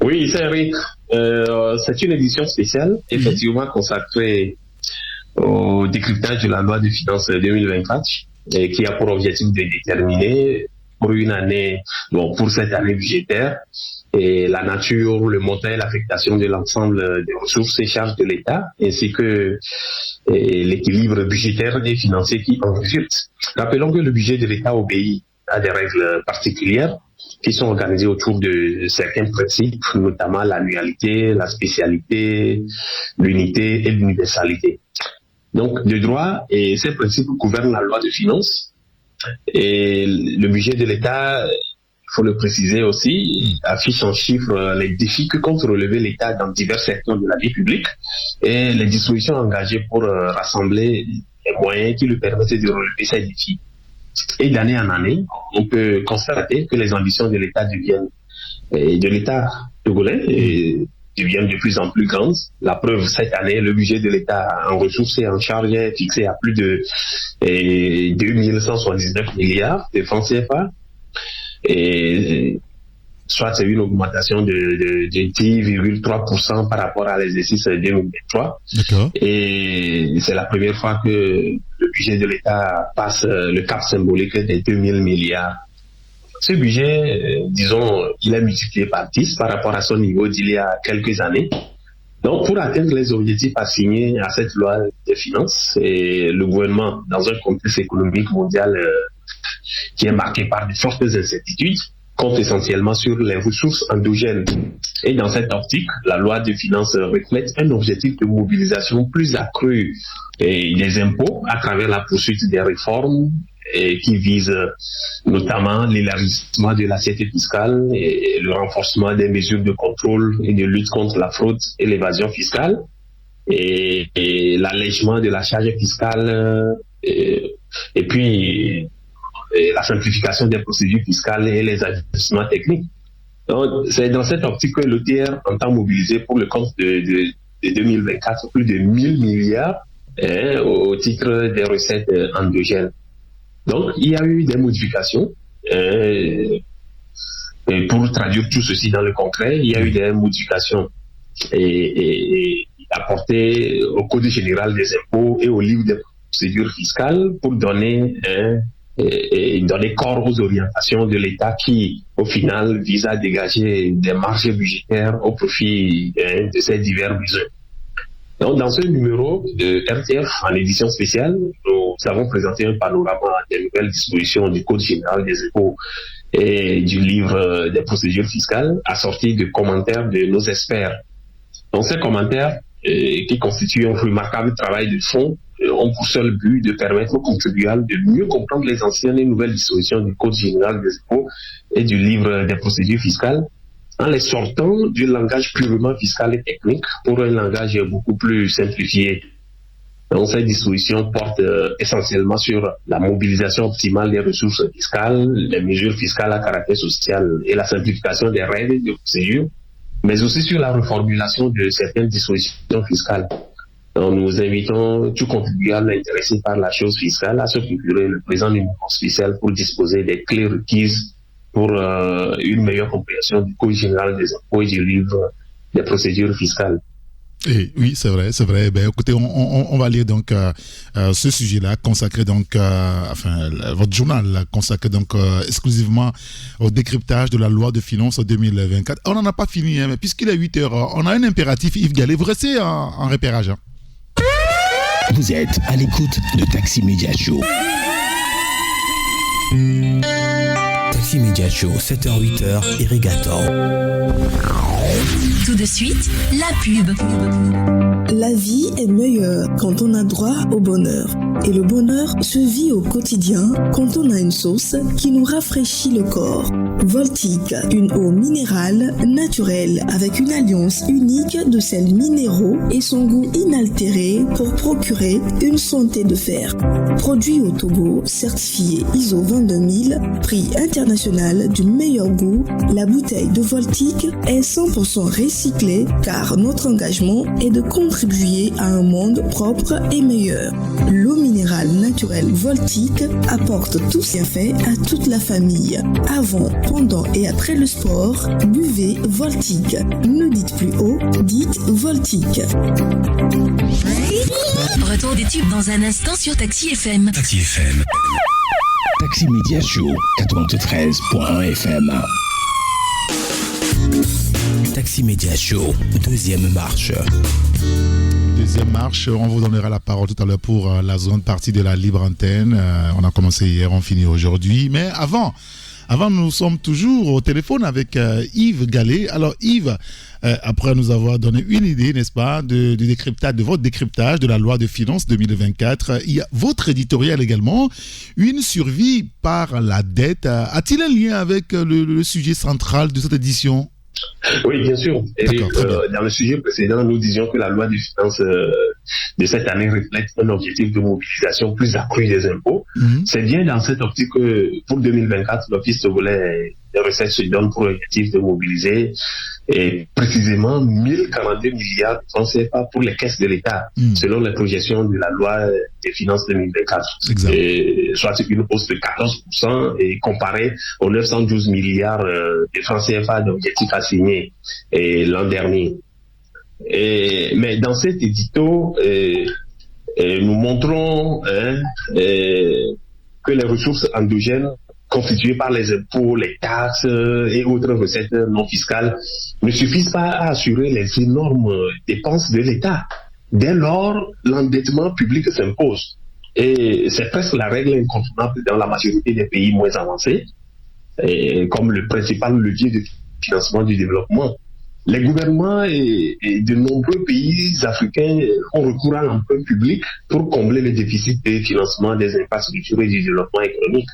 Oui, c'est Eric. C'est une édition spéciale, effectivement consacrée au décryptage de la loi de finances 2024 et qui a pour objectif de déterminer pour une année, pour cette année budgétaire, et la nature, le montant et l'affectation de l'ensemble des ressources et charges de l'État, ainsi que l'équilibre budgétaire et financier qui en résulte. Rappelons que le budget de l'État obéit à des règles particulières qui sont organisées autour de certains principes, notamment l'annualité, la spécialité, l'unité et l'universalité. Donc, de droit, et ces principes gouvernent la loi de finances. Et le budget de l'État faut le préciser aussi, affiche en chiffres les défis que compte relever l'État dans divers secteurs de la vie publique et les dispositions engagées pour rassembler les moyens qui lui permettent de relever ces défis. Et d'année en année, on peut constater que les ambitions de l'État de l'État togolais deviennent de plus en plus grandes. La preuve, cette année, le budget de l'État en ressources et en charge est fixé à plus de 2179 milliards de francs CFA. Et soit c'est une augmentation de 10,3% par rapport à l'exercice 2023.
D'accord.
Et c'est la première fois que le budget de l'État passe le cap symbolique des 2000 milliards. Ce budget, disons, il est multiplié par 10 par rapport à son niveau d'il y a quelques années. Donc, pour atteindre les objectifs assignés à cette loi des finances, et le gouvernement, dans un contexte économique mondial qui est marqué par de fortes incertitudes, compte essentiellement sur les ressources endogènes. Et dans cette optique, la loi de finances reflète un objectif de mobilisation plus accru des impôts à travers la poursuite des réformes et qui vise notamment l'élargissement de l'assiette fiscale et le renforcement des mesures de contrôle et de lutte contre la fraude et l'évasion fiscale et l'allègement de la charge fiscale et puis la simplification des procédures fiscales et les ajustements techniques. Donc, c'est dans cette optique que l'OTR entend mobiliser pour le compte de 2024 plus de 1000 milliards au titre des recettes endogènes. Donc, il y a eu des modifications. Et pour traduire tout ceci dans le concret, il y a eu des modifications et apportées au Code général des impôts et au livre des procédures fiscales pour donner corps aux orientations de l'État qui, au final, vise à dégager des marges budgétaires au profit de ces divers besoins. Donc, dans ce numéro de RTF, en édition spéciale, nous avons présenté un panorama des nouvelles dispositions du Code général des impôts et du livre des procédures fiscales, assortis de commentaires de nos experts. Donc, ces commentaires, qui constituent un remarquable travail de fond, ont pour seul but de permettre aux contribuables de mieux comprendre les anciennes et nouvelles dispositions du Code général des impôts et du livre des procédures fiscales, en les sortant du langage purement fiscal et technique pour un langage beaucoup plus simplifié. Donc, ces dispositions portent essentiellement sur la mobilisation optimale des ressources fiscales, les mesures fiscales à caractère social et la simplification des règles de procédure, mais aussi sur la reformulation de certaines dispositions fiscales. Donc, nous invitons tout contribuable intéressé par la chose fiscale à se procurer le présent numéro spécial pour disposer des clés requises pour une meilleure compréhension du Code général des impôts et du livre des procédures fiscales.
Et oui, c'est vrai. Ben, écoutez, on va lire donc ce sujet-là consacré donc, votre journal là, consacré donc exclusivement au décryptage de la loi de finances 2024. On n'en a pas fini, mais puisqu'il est 8h, on a un impératif, Yves Gallet. Vous restez en repérage.
Vous êtes à l'écoute de Taxi Media Show. Taxi Media Show, 7h-8h, Irrigator.
Tout de suite, la pub.
La vie est meilleure quand on a droit au bonheur. Et le bonheur se vit au quotidien quand on a une sauce qui nous rafraîchit le corps. Voltique, une eau minérale naturelle avec une alliance unique de sels minéraux et son goût inaltéré pour procurer une santé de fer. Produit au Togo, certifié ISO 22000, prix international du meilleur goût, la bouteille de Voltique est 100% recyclée car notre engagement est de contribuer à un monde propre et meilleur. L'eau minérale naturelle Voltique apporte tous ses bienfaits à toute la famille. Avant, pendant et après le sport, buvez Voltique. Ne dites plus haut, dites Voltique.
Retour des tubes dans un instant sur Taxi FM.
Taxi FM. Taxi Media Show, 93.1 FM. Taxi Media Show, deuxième marche.
Deuxième marche, on vous donnera la parole tout à l'heure pour la seconde partie de la libre antenne. On a commencé hier, on finit aujourd'hui. Mais avant Avant, nous sommes toujours au téléphone avec Yves Gallet. Alors Yves, après nous avoir donné une idée, n'est-ce pas, de votre décryptage de la loi de finances 2024, il y a votre éditorial également, une survie par la dette. A-t-il un lien avec le sujet central de cette édition?
Oui, bien sûr. Eric, dans le sujet précédent, nous disions que la loi de finances de cette année reflète un objectif de mobilisation plus accru des impôts. C'est bien dans cette optique que pour 2024, l'Office togolais des recettes se donne pour l'objectif de mobiliser et précisément 1042 milliards de francs CFA pour les caisses de l'État, selon les projections de la loi des finances 2024. Et, soit une hausse de 14% et comparé aux 912 milliards de francs CFA d'objectifs assignés l'an dernier. Mais dans cet édito, nous montrons que les ressources endogènes constituées par les impôts, les taxes et autres recettes non fiscales ne suffisent pas à assurer les énormes dépenses de l'État. Dès lors, l'endettement public s'impose. Et c'est presque la règle incontournable dans la majorité des pays moins avancés, comme le principal levier de financement du développement. Les gouvernements et de nombreux pays africains ont recours à l'emprunt public pour combler les déficits de financement des infrastructures et du développement économique.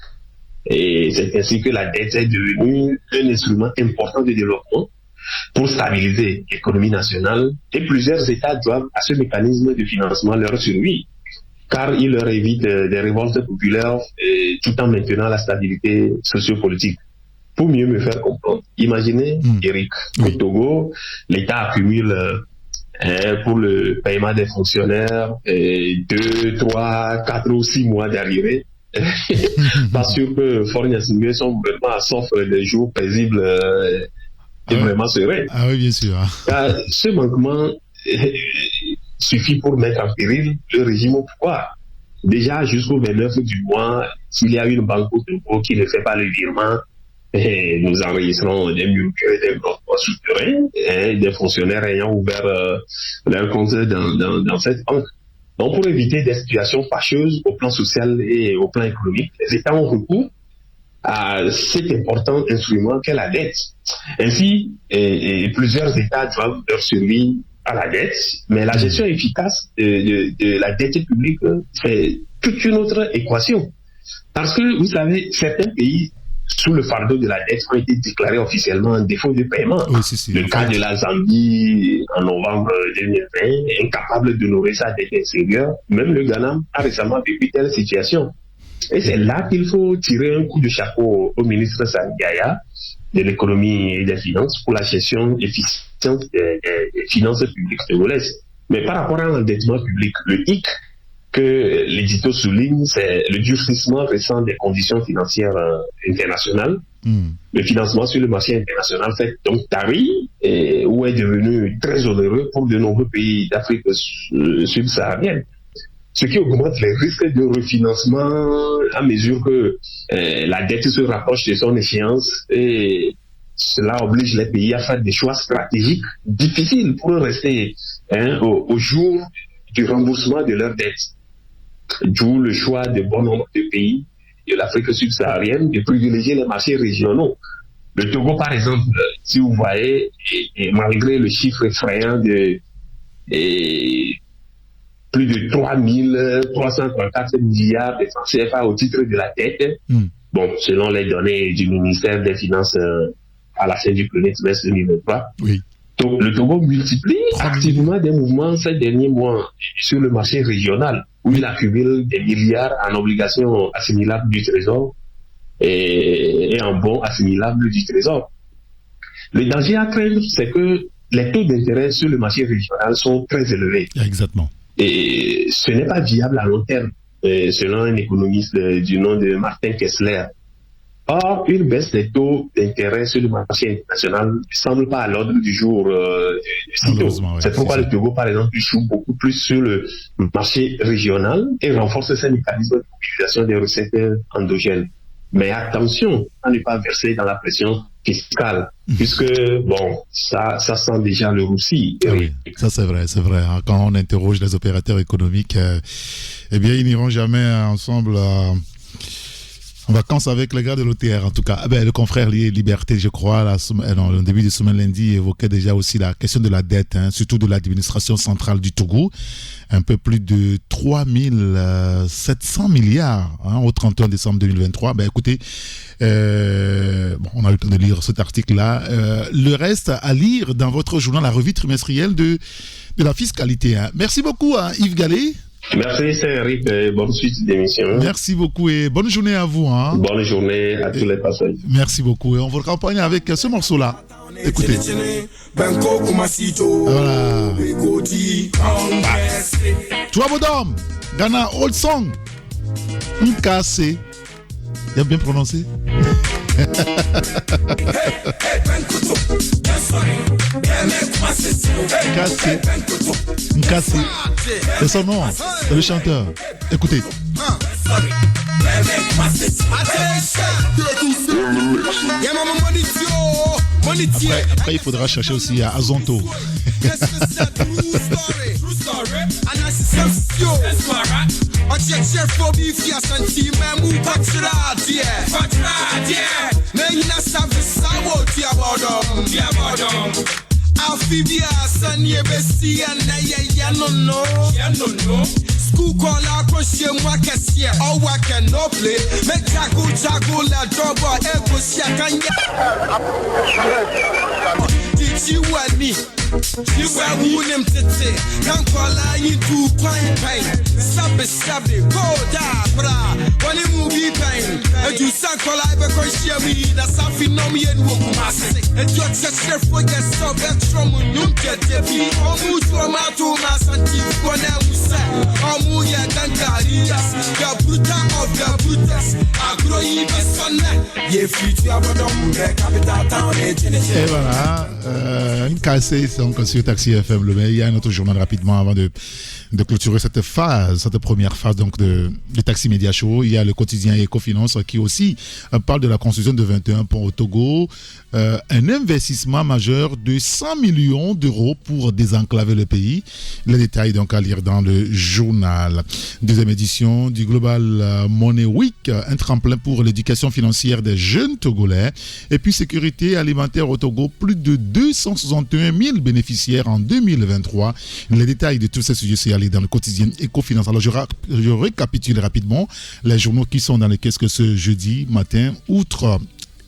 Et c'est ainsi que la dette est devenue un instrument important de développement pour stabiliser l'économie nationale, et plusieurs États doivent à ce mécanisme de financement leur survie, car il leur évite des révoltes populaires tout en maintenant la stabilité sociopolitique. Pour mieux me faire comprendre, imaginez, Eric, au Togo, l'État accumule pour le paiement des fonctionnaires 2, 3, 4 ou 6 mois d'arrivée. Pas sûr que Faure Gnassingbé, son gouvernement, sauf les jours paisibles, est vraiment serein.
Ah oui, bien sûr.
Car ce manquement suffit pour mettre en péril le régime au pouvoir. Déjà, jusqu'au 29 du mois, s'il y a une banque au Togo qui ne fait pas le virement, nous enregistrons des murmures, des blocs souterrains, des fonctionnaires ayant ouvert leur compte dans cette banque. Donc, pour éviter des situations fâcheuses au plan social et au plan économique, les États ont recours à cet important instrument qu'est la dette. Ainsi, plusieurs États doivent leur survie à la dette, mais la gestion efficace de la dette publique, c'est toute une autre équation. Parce que, vous savez, certains pays, sous le fardeau de la dette, ont été déclarés officiellement en défaut de paiement.
Oui,
le cas de la Zambie en novembre 2020, incapable d'honorer sa dette extérieure, même le Ghana a récemment vécu telle situation. Et c'est là qu'il faut tirer un coup de chapeau au ministre Sandiaya de l'économie et des finances pour la gestion efficiente des finances publiques togolaises. Mais par rapport à l'endettement public, le hic que l'édito souligne, c'est le durcissement récent des conditions financières internationales. Le financement sur le marché international fait donc tari, ou est devenu très onéreux pour de nombreux pays d'Afrique subsaharienne. Ce qui augmente les risques de refinancement à mesure que la dette se rapproche de son échéance, et cela oblige les pays à faire des choix stratégiques difficiles pour rester au jour du remboursement de leurs dettes. D'où le choix de bon nombre de pays de l'Afrique subsaharienne de privilégier les marchés régionaux. Le Togo, par exemple, si vous voyez, et malgré le chiffre effrayant de plus de 334 milliards de francs CFA au titre de la dette, bon, selon les données du ministère des Finances à la fin du premier trimestre 2023, le Togo multiplie activement des mouvements ces derniers mois sur le marché régional, où il accumule des milliards en obligations assimilables du Trésor et en bons assimilables du Trésor. Le danger à craindre, c'est que les taux d'intérêt sur le marché régional sont très élevés.
Exactement.
Et ce n'est pas viable à long terme, selon un économiste du nom de Martin Kessler. Or, une baisse des taux d'intérêt sur le marché international ne semble pas à l'ordre du jour sitôt. C'est pourquoi le Togo, par exemple, joue beaucoup plus sur le marché régional et renforce ses mécanismes de mobilisation des recettes endogènes. Mais attention à ne pas verser dans la pression fiscale, puisque, bon, ça sent déjà le roussi.
Oui, ça c'est vrai. Hein. Quand on interroge les opérateurs économiques, eh bien, ils n'iront jamais ensemble En vacances avec les gars de l'OTR, en tout cas. Le confrère Liberté, je crois, le début de semaine lundi, évoquait déjà aussi la question de la dette, surtout de l'administration centrale du Togo. Un peu plus de 3700 milliards au 31 décembre 2023. Écoutez, on a eu le temps de lire cet article-là. Le reste à lire dans votre journal, la revue trimestrielle de la fiscalité. Merci beaucoup à Yves Gallet.
Merci, c'est Eric. Bonne suite d'émission.
Merci beaucoup et bonne journée à vous.
Bonne journée à tous les passagers.
Merci beaucoup. Et on vous accompagne avec ce morceau-là. Écoutez. Voilà. Toi, Bodom, Ghana Old Song. Nkase. Il a bien prononcé. Nkase. C'est son nom, c'est le chanteur. Écoutez. Après, il faudra chercher aussi à Azonto.
Afibia sanye besti na ya no school call la crochet moi cassie all work and no play make jago la double ego sia kanya Tichiwani Tiwa wunem tete Kankwala yitu kwine pain Sabe Koda bra Wani mugi pain Eju sankwala ibe koshia mi Da safi nomi yenu wakumase Eju atcheshe foye sub extra munum tetepi Omu chua matu masanti Kone wuse Omu ye dankarias The bruta of the brutes Agro ibe sonne Ye futu abodom Mune capital town
Et voilà, une cassée donc sur Taxi FM. Il y a un autre journal rapidement avant de clôturer cette première phase donc de Taxi Media Show. Il y a le quotidien Ecofinance qui aussi parle de la construction de 21 ponts au Togo. Un investissement majeur de 100 millions d'euros pour désenclaver le pays. Les détails donc à lire dans le journal. Deuxième édition du Global Money Week, un tremplin pour l'éducation financière des jeunes Togolais. Et puis sécurité alimentaire au Togo, plus de 261 000 bénéficiaires en 2023. Les détails de tous ces sujets, c'est à lire dans le quotidien Ecofinance. Alors je récapitule rapidement les journaux qui sont dans les caisses ce jeudi matin. Outre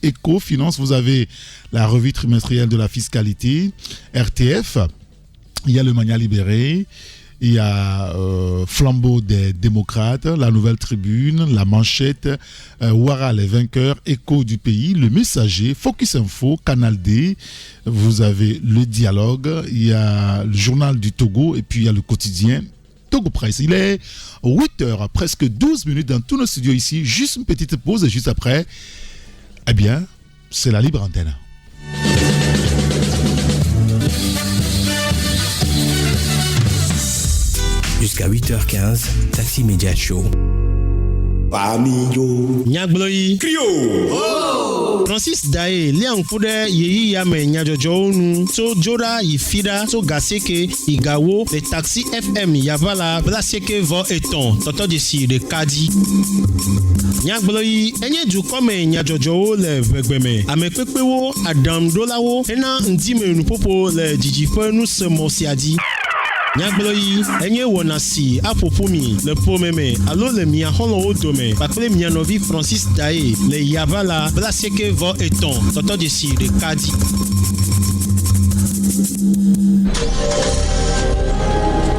Ecofinance, vous avez la revue trimestrielle de la fiscalité, RTF, il y a le Mania Libéré, il y a Flambeau des démocrates, la Nouvelle Tribune, la Manchette, Ouara les vainqueurs, Écho du pays, le Messager, Focus Info, Canal D, vous avez le Dialogue, il y a le Journal du Togo et puis il y a le quotidien Togo Presse. Il est 8h, presque 12 minutes dans tous nos studios ici, juste une petite pause et juste après, eh bien, c'est la libre antenne.
Jusqu'à 8h15, Taxi Media Show.
Nyagbloi Crio Francis Dae Liang Fude Yeyi Yame Nyajojo Nu So Jora Yifida So Gaseke Igawo Le Taxi FM Yavala Blaseke Vo Eton Toto Desi de Kadi Nyagbloi Enye du Kome Nyajojo Le Vegbeme Amekwepewo Adam Dolawo Ena Ndime Nupopo Le Dijife Nu Semosiadi Nyagbloi enye wonasi apopumi le pomeme alo le mia holo odome pakle mia novi Francis Dae le Yavala Blaseke Vo Eton Toto Desi de Kadi.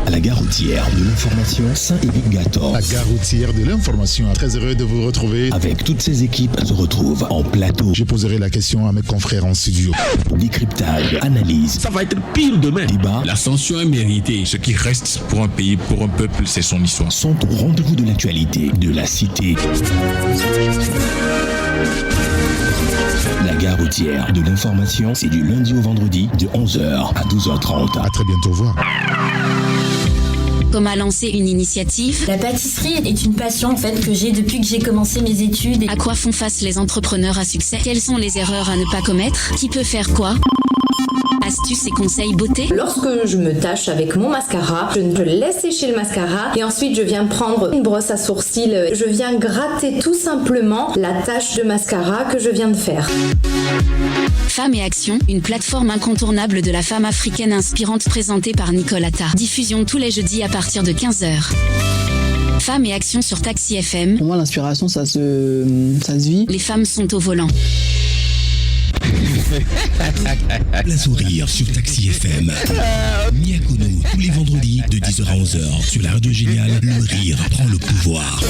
La gare routière de l'information Saint-Évic-Gator.
La gare routière de l'information. Très heureux de vous retrouver.
Avec toutes ces équipes se retrouvent en plateau.
Je poserai la question à mes confrères en studio.
Décryptage, analyse.
Ça va être pire demain.
Débat.
L'ascension est méritée. Ce qui reste pour un pays, pour un peuple, c'est son histoire.
Sont au rendez-vous de l'actualité, de la cité. La gare routière de l'information, c'est du lundi au vendredi de 11h à 12h30.
À très bientôt, au revoir.
Comment lancer une initiative?
La pâtisserie est une passion en fait que j'ai depuis que j'ai commencé mes études.
À quoi font face les entrepreneurs à succès? Quelles sont les erreurs à ne pas commettre? Qui peut faire quoi? Astuces et conseils beauté.
Lorsque je me tâche avec mon mascara, je laisse sécher le mascara et ensuite je viens prendre une brosse à sourcils. Je viens gratter tout simplement la tache de mascara que je viens de faire.
Femme et Action, une plateforme incontournable de la femme africaine inspirante présentée par Nicolata. Diffusion tous les jeudis à partir de 15h. Femme et Action sur Taxi FM.
Pour moi, l'inspiration, ça se vit.
Les femmes sont au volant.
La sourire sur Taxi FM. Miakono, tous les vendredis de 10h à 11h. Sur la radio géniale, le rire prend le pouvoir.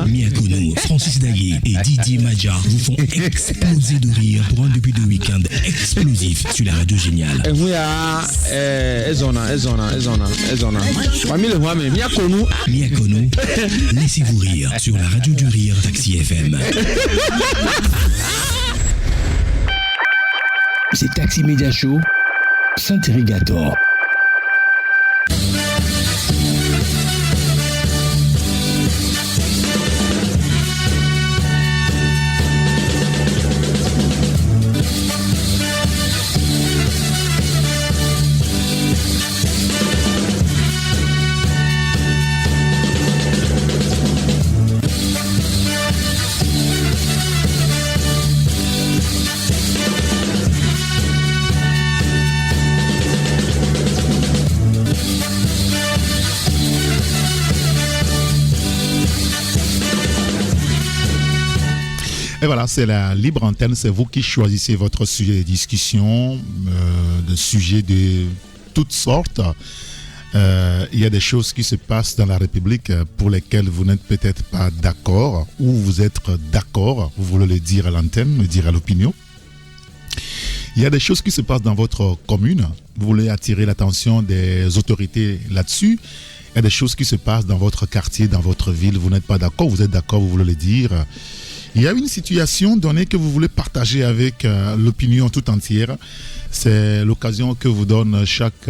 Miakono, Francis Daguet et Didier Madja vous font exploser de rire pour un début de week-end explosif sur la radio géniale. Miakono, laissez-vous rire sur la radio du rire Taxi FM. C'est Taxi Media Show, Saint-Irrigator.
Et voilà, c'est la libre antenne, c'est vous qui choisissez votre sujet de discussion, de sujets de toutes sortes. Il y a des choses qui se passent dans la République pour lesquelles vous n'êtes peut-être pas d'accord, ou vous êtes d'accord, vous voulez le dire à l'antenne, le dire à l'opinion. Il y a des choses qui se passent dans votre commune, vous voulez attirer l'attention des autorités là-dessus. Il y a des choses qui se passent dans votre quartier, dans votre ville, vous n'êtes pas d'accord, vous êtes d'accord, vous voulez le dire. Il y a une situation donnée que vous voulez partager avec l'opinion tout entière. C'est l'occasion que vous donne chaque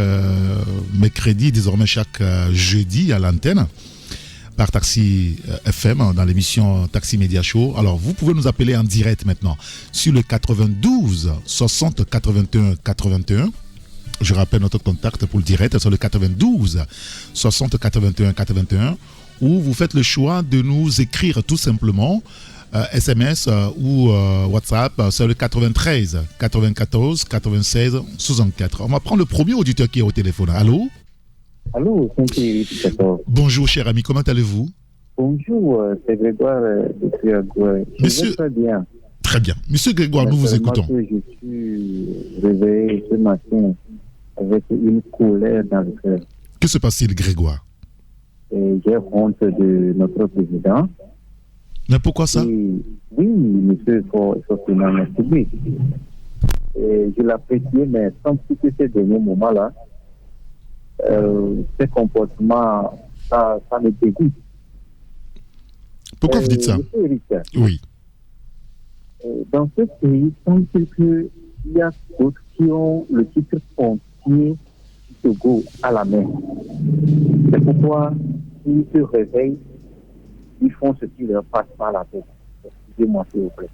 mercredi, désormais chaque jeudi à l'antenne, par Taxi FM, dans l'émission Taxi Media Show. Alors, vous pouvez nous appeler en direct maintenant sur le 92 60 81 81. Je rappelle notre contact pour le direct sur le 92 60 81 81. Ou vous faites le choix de nous écrire tout simplement SMS ou WhatsApp sur le 93 94 96 64. On va prendre le premier auditeur qui est au téléphone. Allô?
Allô,
bonjour cher ami, comment allez-vous?
Bonjour, c'est Grégoire de Triagoua.
Monsieur,
très bien.
Très bien. Monsieur Grégoire, nous vous écoutons.
Je suis réveillé ce matin avec une colère dans le cœur.
Que se passe-t-il, Grégoire?
J'ai honte de notre président.
Mais pourquoi ça?
Oui, monsieur, il faut finalement public. Je l'appréciais, mais sans plus que ces derniers moments-là, ces comportements, ça me dégoûte.
Pourquoi vous dites ça?
Monsieur Eric,
oui.
Dans ce pays, il semble qu'il y a d'autres qui ont le titre foncier du Togo à la main. C'est pourquoi ils se réveillent, ils font ce qui leur passe par la tête. Excusez-moi, s'il vous plaît.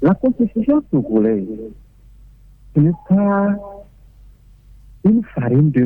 La constitution togolaise, ce n'est pas une farine de